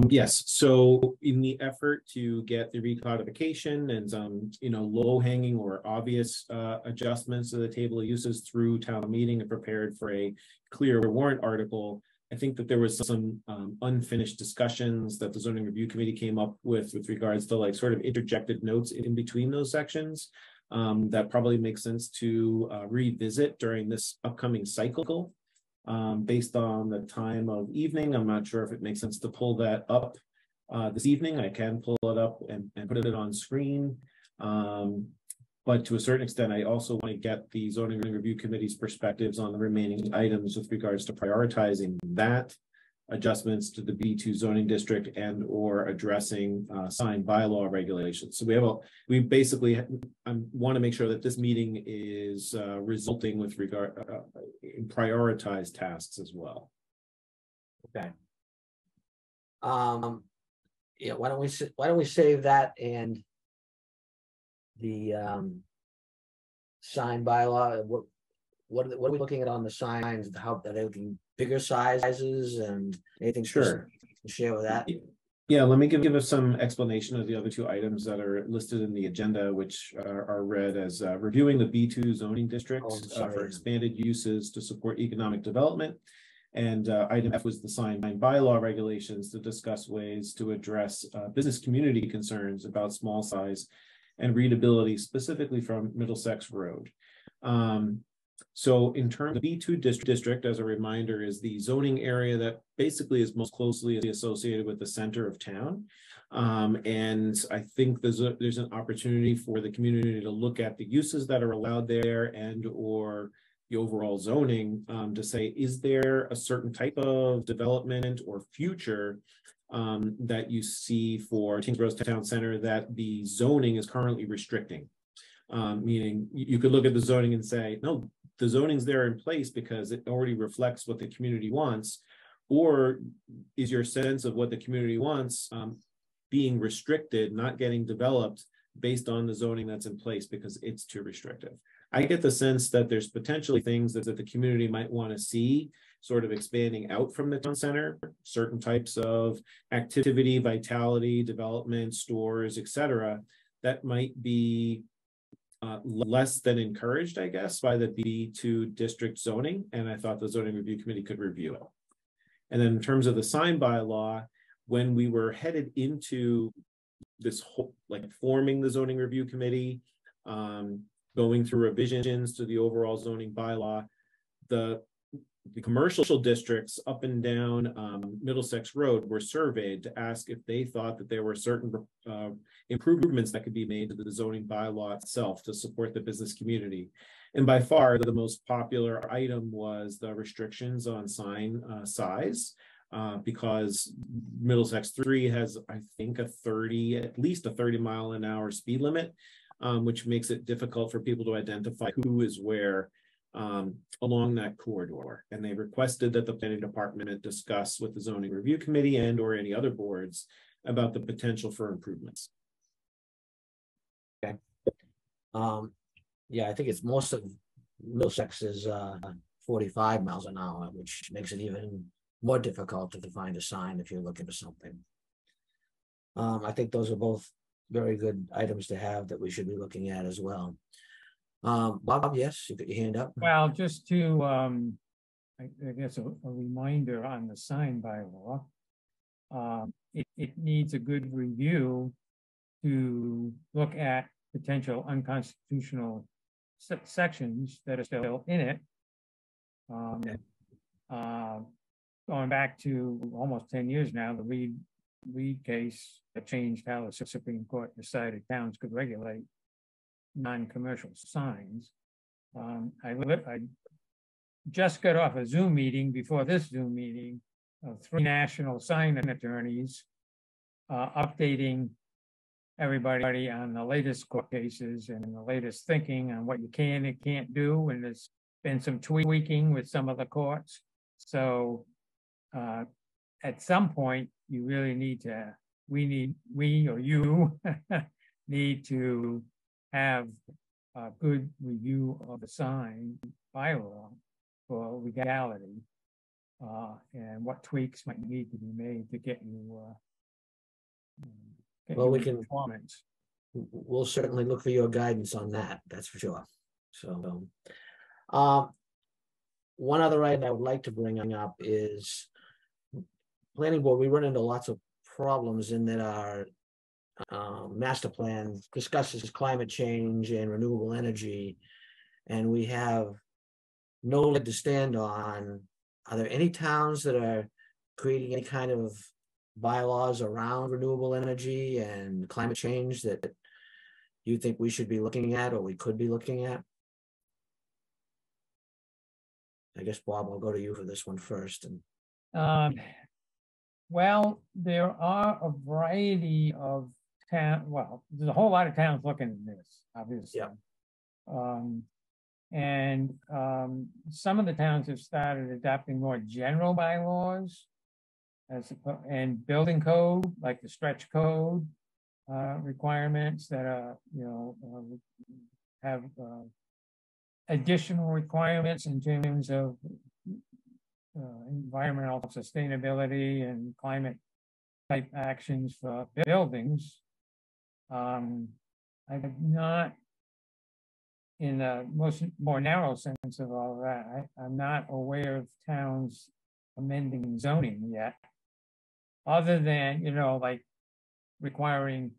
Yes, so in the effort to get the recodification and some, low-hanging or obvious adjustments to the table of uses through town meeting and prepared for a clear warrant article, I think that there was some unfinished discussions that the zoning review committee came up with regards to sort of interjected notes in between those sections that probably makes sense to revisit during this upcoming cycle. Based on the time of evening, I'm not sure if it makes sense to pull that up this evening. I can pull it up and put it on screen. But to a certain extent, I also want to get the zoning review committee's perspectives on the remaining items with regards to prioritizing that, adjustments to the B2 zoning district, and or addressing sign bylaw regulations. So we basically want to make sure that this meeting is resulting with regard in prioritized tasks as well. Okay. Yeah. Why don't we save that and the sign bylaw? What are we looking at on the signs? How are they looking? Bigger sizes and anything? Sure. Share with that. Yeah, let me give us some explanation of the other two items that are listed in the agenda, which are read as reviewing the B2 zoning districts for expanded uses to support economic development. And item F was the sign bylaw regulations to discuss ways to address business community concerns about small size and readability, specifically from Middlesex Road. So in terms of B2 district, as a reminder, is the zoning area that basically is most closely associated with the center of town. And I think there's an opportunity for the community to look at the uses that are allowed there and or the overall zoning to say, is there a certain type of development or future that you see for Tyngsborough Town Center that the zoning is currently restricting? Meaning you could look at the zoning and say, no, the zoning's there in place because it already reflects what the community wants. Or is your sense of what the community wants being restricted, not getting developed based on the zoning that's in place because it's too restrictive? I get the sense that there's potentially things that the community might want to see sort of expanding out from the town center, certain types of activity, vitality, development, stores, etc., that might be less than encouraged, I guess, by the B2 district zoning. And I thought the zoning review committee could review it. And then in terms of the sign bylaw, when we were headed into this whole, forming the zoning review committee, going through revisions to the overall zoning bylaw, the commercial districts up and down Middlesex Road were surveyed to ask if they thought that there were certain improvements that could be made to the zoning bylaw itself to support the business community. And by far, the most popular item was the restrictions on sign size, because Middlesex 3 has, I think, at least a 30-mile-an-hour speed limit, which makes it difficult for people to identify who is where along that corridor. And they requested that the planning department discuss with the zoning review committee and or any other boards about the potential for improvements. Okay. Yeah, I think it's most of Middlesex is 45 miles an hour, which makes it even more difficult to find a sign if you're looking for something. I think those are both very good items to have that we should be looking at as well. Bob, yes, you got your hand up. Well, just to, I guess, a reminder on the sign bylaw. It needs a good review to look at potential unconstitutional sections that are still in it. Going back to almost 10 years now, the Reed case that changed how the Supreme Court decided towns could regulate non-commercial signs. I just got off a Zoom meeting before this Zoom meeting of 3 national sign attorneys updating everybody on the latest court cases and the latest thinking on what you can and can't do. And there's been some tweaking with some of the courts. So at some point, you really need to, we or you need to have a good review of the sign bylaw for legality and what tweaks might need to be made to get you well, we can, performance. We'll certainly look for your guidance on that, that's for sure. So one other item I would like to bring up is planning board. We run into lots of problems in that our master plan discusses climate change and renewable energy, and we have no leg to stand on. Are there any towns that are creating any kind of bylaws around renewable energy and climate change that you think we should be looking at or we could be looking at? I guess, Bob, I'll go to you for this one first. And well, there are a variety of well, there's a whole lot of towns looking at this, obviously. Yeah. Some of the towns have started adopting more general bylaws and building code, like the stretch code requirements that are, have additional requirements in terms of environmental sustainability and climate type actions for buildings. I'm not, in the more narrow sense of all that, I'm not aware of towns amending zoning yet, other than, like requiring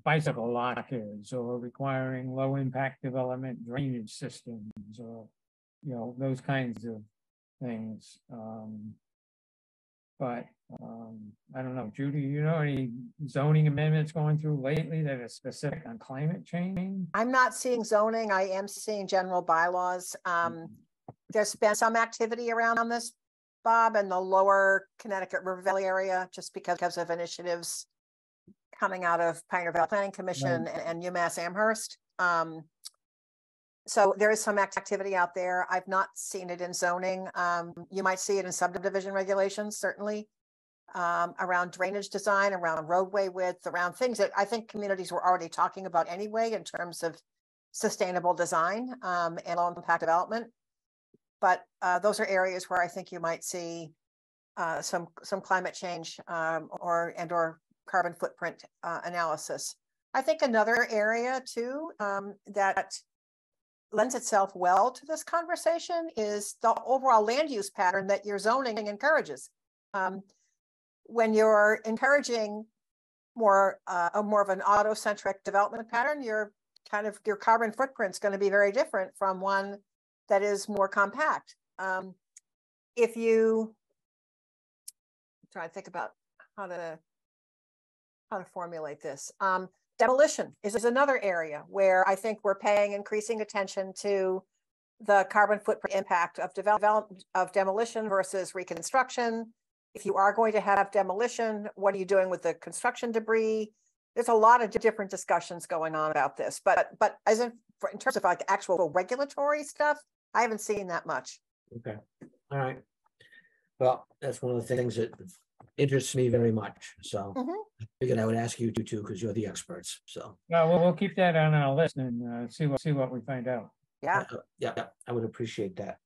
bicycle lockers or requiring low impact development drainage systems or, those kinds of things. But I don't know, Judy, any zoning amendments going through lately that are specific on climate change? I'm not seeing zoning. I am seeing general bylaws. There's been some activity around this, Bob, in the lower Connecticut River Valley area, just because of initiatives coming out of Pioneer Valley Planning Commission and UMass Amherst. So there is some activity out there. I've not seen it in zoning. You might see it in subdivision regulations, certainly, around drainage design, around roadway width, around things that I think communities were already talking about anyway in terms of sustainable design and low impact development. But those are areas where I think you might see some climate change or carbon footprint analysis. I think another area too that lends itself well to this conversation is the overall land use pattern that your zoning encourages. When you're encouraging more of an auto-centric development pattern, your carbon footprint is going to be very different from one that is more compact. If you try to think about how to formulate this. Demolition is another area where I think we're paying increasing attention to the carbon footprint impact of demolition versus reconstruction. If you are going to have demolition, what are you doing with the construction debris? There's a lot of different discussions going on about this, but in terms of like actual regulatory stuff, I haven't seen that much. Okay, all right. Well, that's one of the things that interests me very much. So I figured I would ask you too, because you're the experts. So we'll keep that on our list and see what we find out. Yeah. Yeah, I would appreciate that.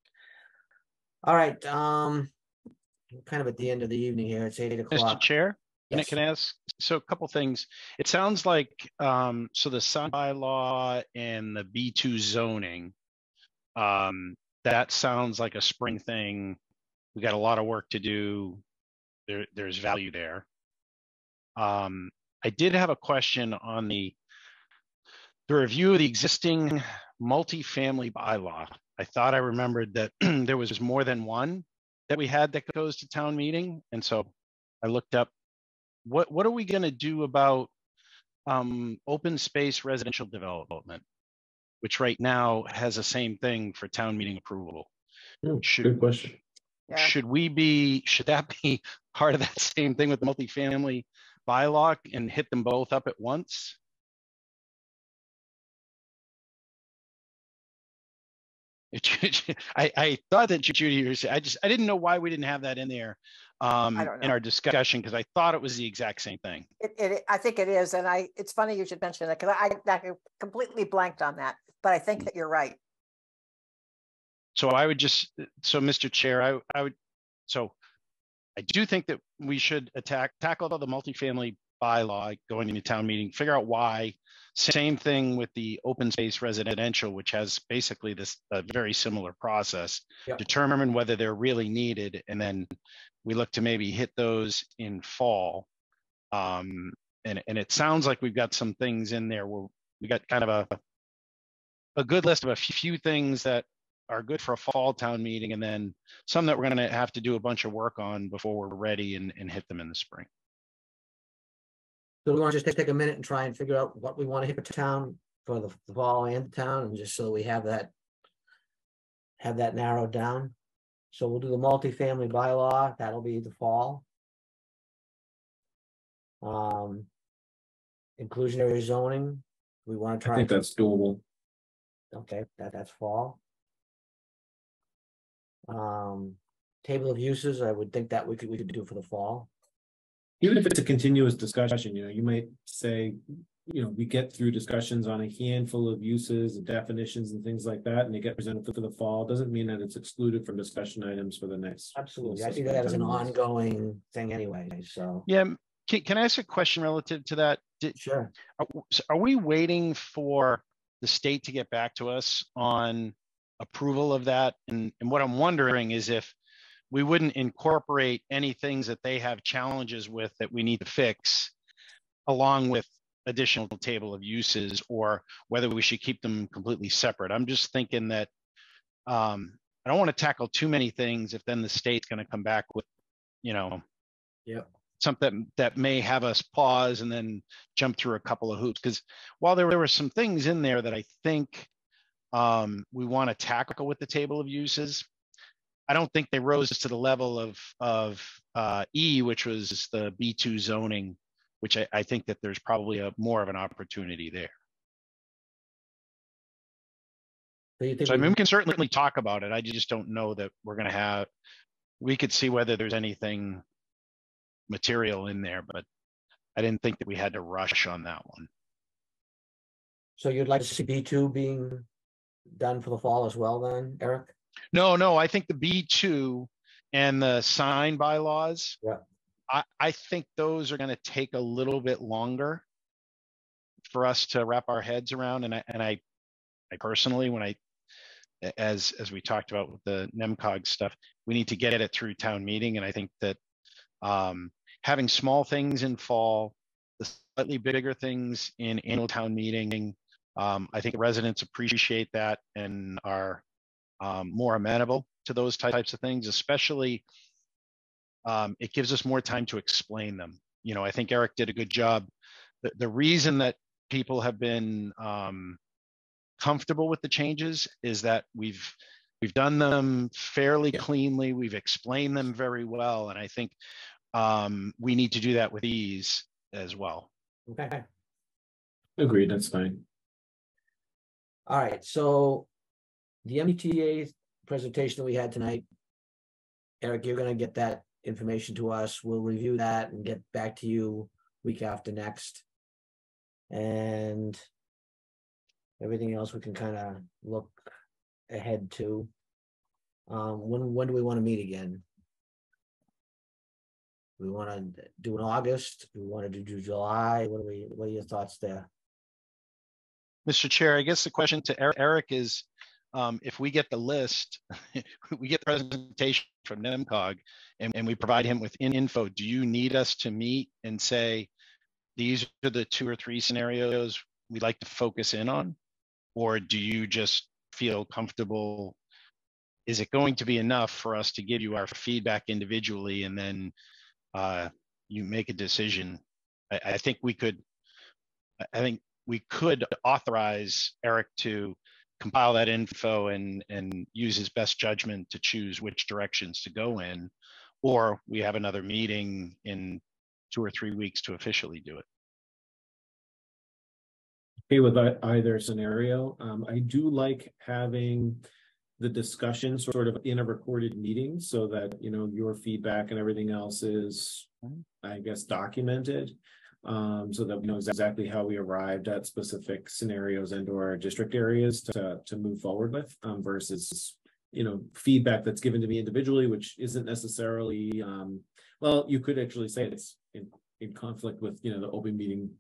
All right. Kind of at the end of the evening here. It's 8 o'clock. Mr. Chair, yes. Can I ask? So a couple things. It sounds like so the sign bylaw and the B2 zoning, that sounds like a spring thing. We got a lot of work to do. There's value there. I did have a question on the review of the existing multifamily bylaw. I thought I remembered that there was more than one that we had that goes to town meeting. And so I looked up, what are we going to do about open space residential development, which right now has the same thing for town meeting approval. Good question. Yeah. Should that be part of that same thing with the multifamily bylaw and hit them both up at once? I thought that Judy was, I didn't know why we didn't have that in there in our discussion, because I thought it was the exact same thing. I think it is. And it's funny you should mention it, because I completely blanked on that, but I think that you're right. So I would so Mr. Chair, I do think that we should tackle the multifamily bylaw going into town meeting, figure out why. Same thing with the open space residential, which has basically this very similar process. Yep. Determine whether they're really needed, and then we look to maybe hit those in fall. And it sounds like we've got some things in there where we got kind of a good list of a few things that are good for a fall town meeting, and then some that we're going to have to do a bunch of work on before we're ready and hit them in the spring. So we want to just take a minute and try and figure out what we want to hit for town for the fall and the town, and just so we have that narrowed down. So we'll do the multifamily bylaw. That'll be the fall. Inclusionary zoning. We want to try. I think that's doable. Okay, that's fall. Table of uses. I would think that we could do for the fall. Even if it's a continuous discussion, you might say, we get through discussions on a handful of uses and definitions and things like that, and they get presented for the fall. Doesn't mean that it's excluded from discussion items for the next. Absolutely. I see that as an ongoing thing anyway, so. Yeah. Can I ask a question relative to that? Sure. Are we waiting for the state to get back to us on approval of that? And what I'm wondering is if we wouldn't incorporate any things that they have challenges with that we need to fix, along with additional table of uses, or whether we should keep them completely separate. I'm just thinking that I don't want to tackle too many things if then the state's going to come back with, something that may have us pause and then jump through a couple of hoops. Because while there were some things in there that I think we want to tackle with the table of uses, I don't think they rose to the level of E, which was the B2 zoning, which I think that there's probably more of an opportunity there. So I mean, we can certainly talk about it. I just don't know that we're going to we could see whether there's anything material in there, but I didn't think that we had to rush on that one. So you'd like to see B2 being done for the fall as well then, Eric? No, I think the B2 and the sign bylaws, I think those are going to take a little bit longer for us to wrap our heads around. And I personally, as we talked about with the NEMCOG stuff, we need to get it through town meeting. And I think that having small things in fall, the slightly bigger things in annual town meeting, I think the residents appreciate that and are more amenable to those types of things, especially it gives us more time to explain them. I think Eric did a good job. The reason that people have been comfortable with the changes is that we've done them fairly cleanly. We've explained them very well. And I think we need to do that with ease as well. Okay. Agreed, that's fine. All right, so the MBTA presentation that we had tonight, Eric, you're going to get that information to us. We'll review that and get back to you week after next. And everything else we can kind of look ahead to. When do we want to meet again? We want to do in August? We want to do July? What are your thoughts there? Mr. Chair, I guess the question to Eric is, if we get the list, we get the presentation from NEMCOG and we provide him with info, do you need us to meet and say, these are the 2 or 3 scenarios we'd like to focus in on? Or do you just feel comfortable? Is it going to be enough for us to give you our feedback individually and then you make a decision? I think we could authorize Eric to compile that info and use his best judgment to choose which directions to go in, or we have another meeting in 2 or 3 weeks to officially do it. Okay with either scenario. I do like having the discussion sort of in a recorded meeting so that, you know, your feedback and everything else is, I guess, documented. So that we know exactly how we arrived at specific scenarios and or district areas to move forward with, versus, you know, feedback that's given to me individually, which isn't necessarily, well, you could actually say it's in conflict with, you know, the open meeting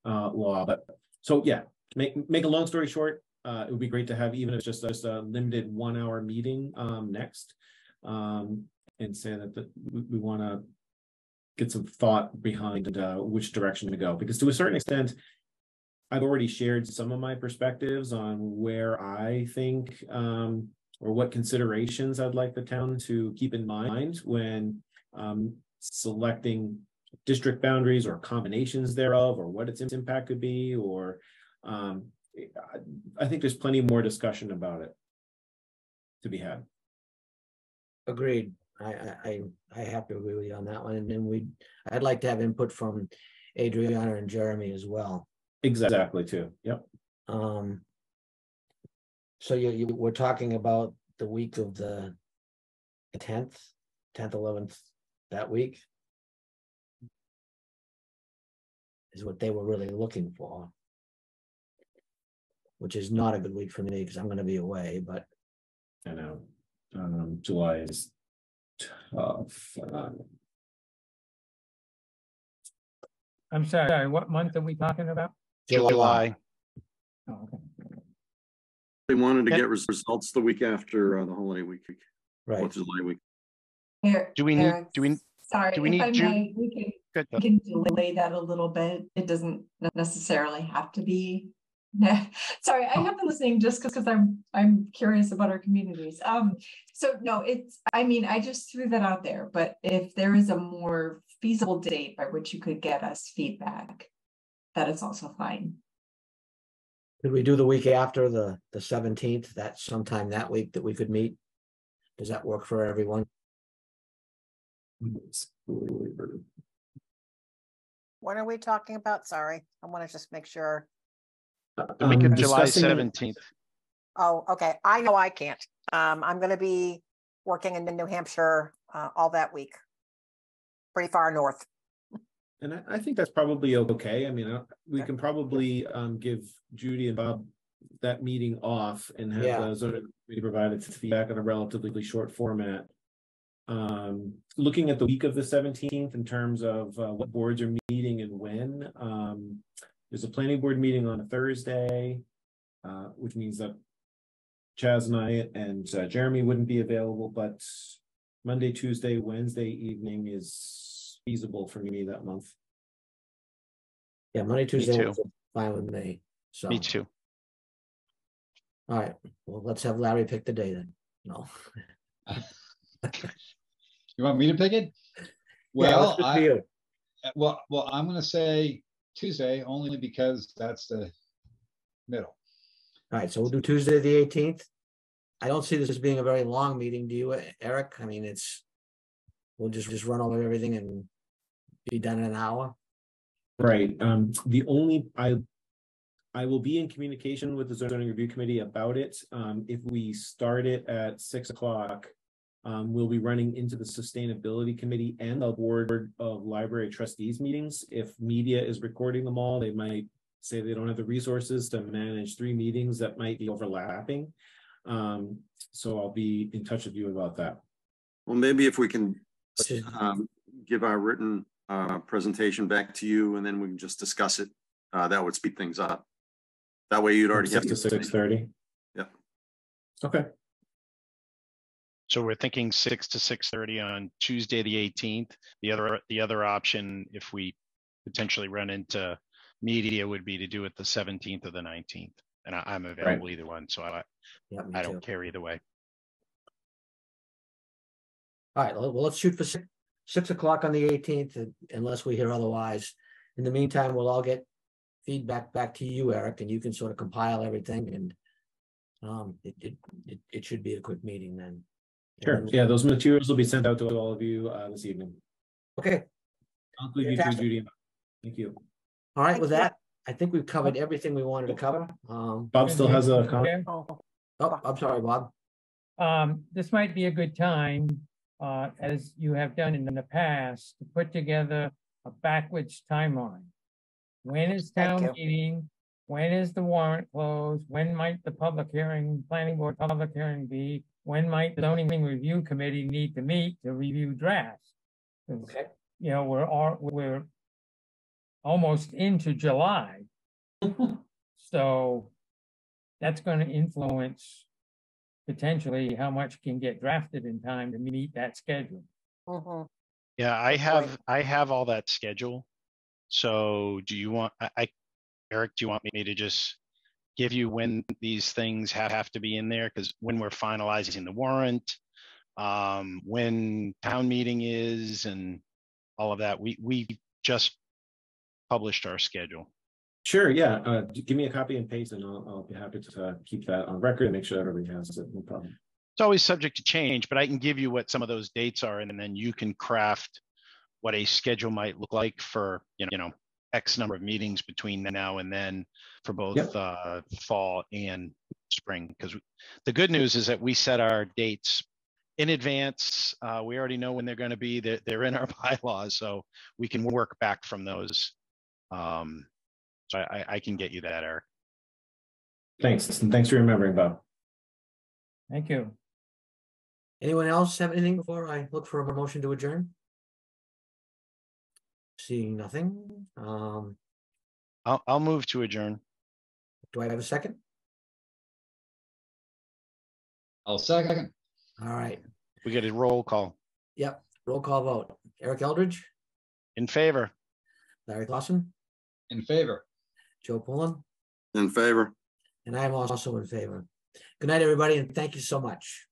law. But so yeah, make a long story short, it would be great to have, even if it's just a limited 1 hour meeting next, and say that we want to get some thought behind which direction to go, because to a certain extent, I've already shared some of my perspectives on where I think or what considerations I'd like the town to keep in mind when selecting district boundaries or combinations thereof, or what its impact could be, or I think there's plenty more discussion about it to be had. Agreed. I have to agree with you on that one. And then I'd like to have input from Adriana and Jeremy as well. Exactly too. Yep. So we're talking about the week of the 10th, 11th, that week is what they were really looking for, which is not a good week for me because I'm going to be away. But I know July is tough. I'm sorry, what month are we talking about? July. Oh, okay. They wanted to get results the week after the holiday week. right. What's July week? Do we need Sorry, do we if need I may, we can delay that a little bit. It doesn't necessarily have to be. Sorry, I have been listening just because I'm curious about our communities. So no, I just threw that out there, but if there is a more feasible date by which you could get us feedback, that is also fine. Could we do the week after the 17th? That's sometime that week that we could meet. Does that work for everyone? When are we talking about? Sorry, I want to just make sure. The week of July 17th. Oh, okay. I know I can't. I'm going to be working in New Hampshire all that week, pretty far north. And I think that's probably okay. I mean, we can probably give Judy and Bob that meeting off and have the zoning committee provide its feedback in a relatively short format. Looking at the week of the 17th in terms of what boards are meeting and when, there's a planning board meeting on a Thursday, which means that Chaz and I and Jeremy wouldn't be available, but Monday, Tuesday, Wednesday evening is feasible for me that month. Yeah, Monday, Tuesday was fine with me. So me too. All right. Well, let's have Larry pick the day then. No. You want me to pick it? Well, well, I'm going to say Tuesday only because that's the middle. All right, so we'll do Tuesday the 18th. I don't see this as being a very long meeting. Do you, Eric? I mean, we'll just run over everything and be done in an hour. Right. I will be in communication with the zoning review committee about it. If we start it at 6 o'clock, we'll be running into the sustainability committee and the board of library trustees meetings. If media is recording them all, they might say they don't have the resources to manage 3 meetings that might be overlapping. So I'll be in touch with you about that. Well, maybe if we can give our written presentation back to you, and then we can just discuss it. That would speed things up. That way, you'd already have 6 to 6:30. Yeah. Okay. So we're thinking 6 to 6:30 on Tuesday the 18th. The other option, if we potentially run into media, would be to do it the 17th or the 19th. and I'm available either one, so I Me don't too. care either way. All right, well, let's shoot for 6 o'clock on the 18th, unless we hear otherwise. In the meantime, we'll all get feedback back to you, Eric, and you can sort of compile everything, and it should be a quick meeting then. Sure. Yeah, those materials will be sent out to all of you this evening. Okay. I'll include you too, Judy. Thank you. All right, Thank with you. that, I think we've covered everything we wanted to cover. Bob still has a comment. Oh, I'm sorry, Bob. This might be a good time, as you have done in the past, to put together a backwards timeline. When is town meeting? When is the warrant closed? When might the public hearing, planning board public hearing be? When might the zoning review committee need to meet to review drafts? Okay. You know, we're almost into July. So that's going to influence potentially how much can get drafted in time to meet that schedule. Yeah, I have all that schedule. So do you want, Eric, do you want me to just give you when these things have to be in there? Because when we're finalizing the warrant, when town meeting is and all of that, we just published our schedule. Sure, yeah. Give me a copy and paste, and I'll be happy to keep that on record and make sure everybody has it. No problem. It's always subject to change, but I can give you what some of those dates are, and then you can craft what a schedule might look like for, you know, X number of meetings between now and then for both fall and spring. Because the good news is that we set our dates in advance. We already know when they're going to be. They're in our bylaws, so we can work back from those. So I can get you that, Eric. Thanks, and thanks for remembering, Bob. Thank you. Anyone else have anything before I look for a motion to adjourn? Seeing nothing. I'll move to adjourn. Do I have a second? I'll second. All right. We get a roll call. Yep. Roll call vote. Eric Eldridge. In favor. Larry Clausen. In favor. Joe Pullen. In favor. And I am also in favor. Good night, everybody, and thank you so much.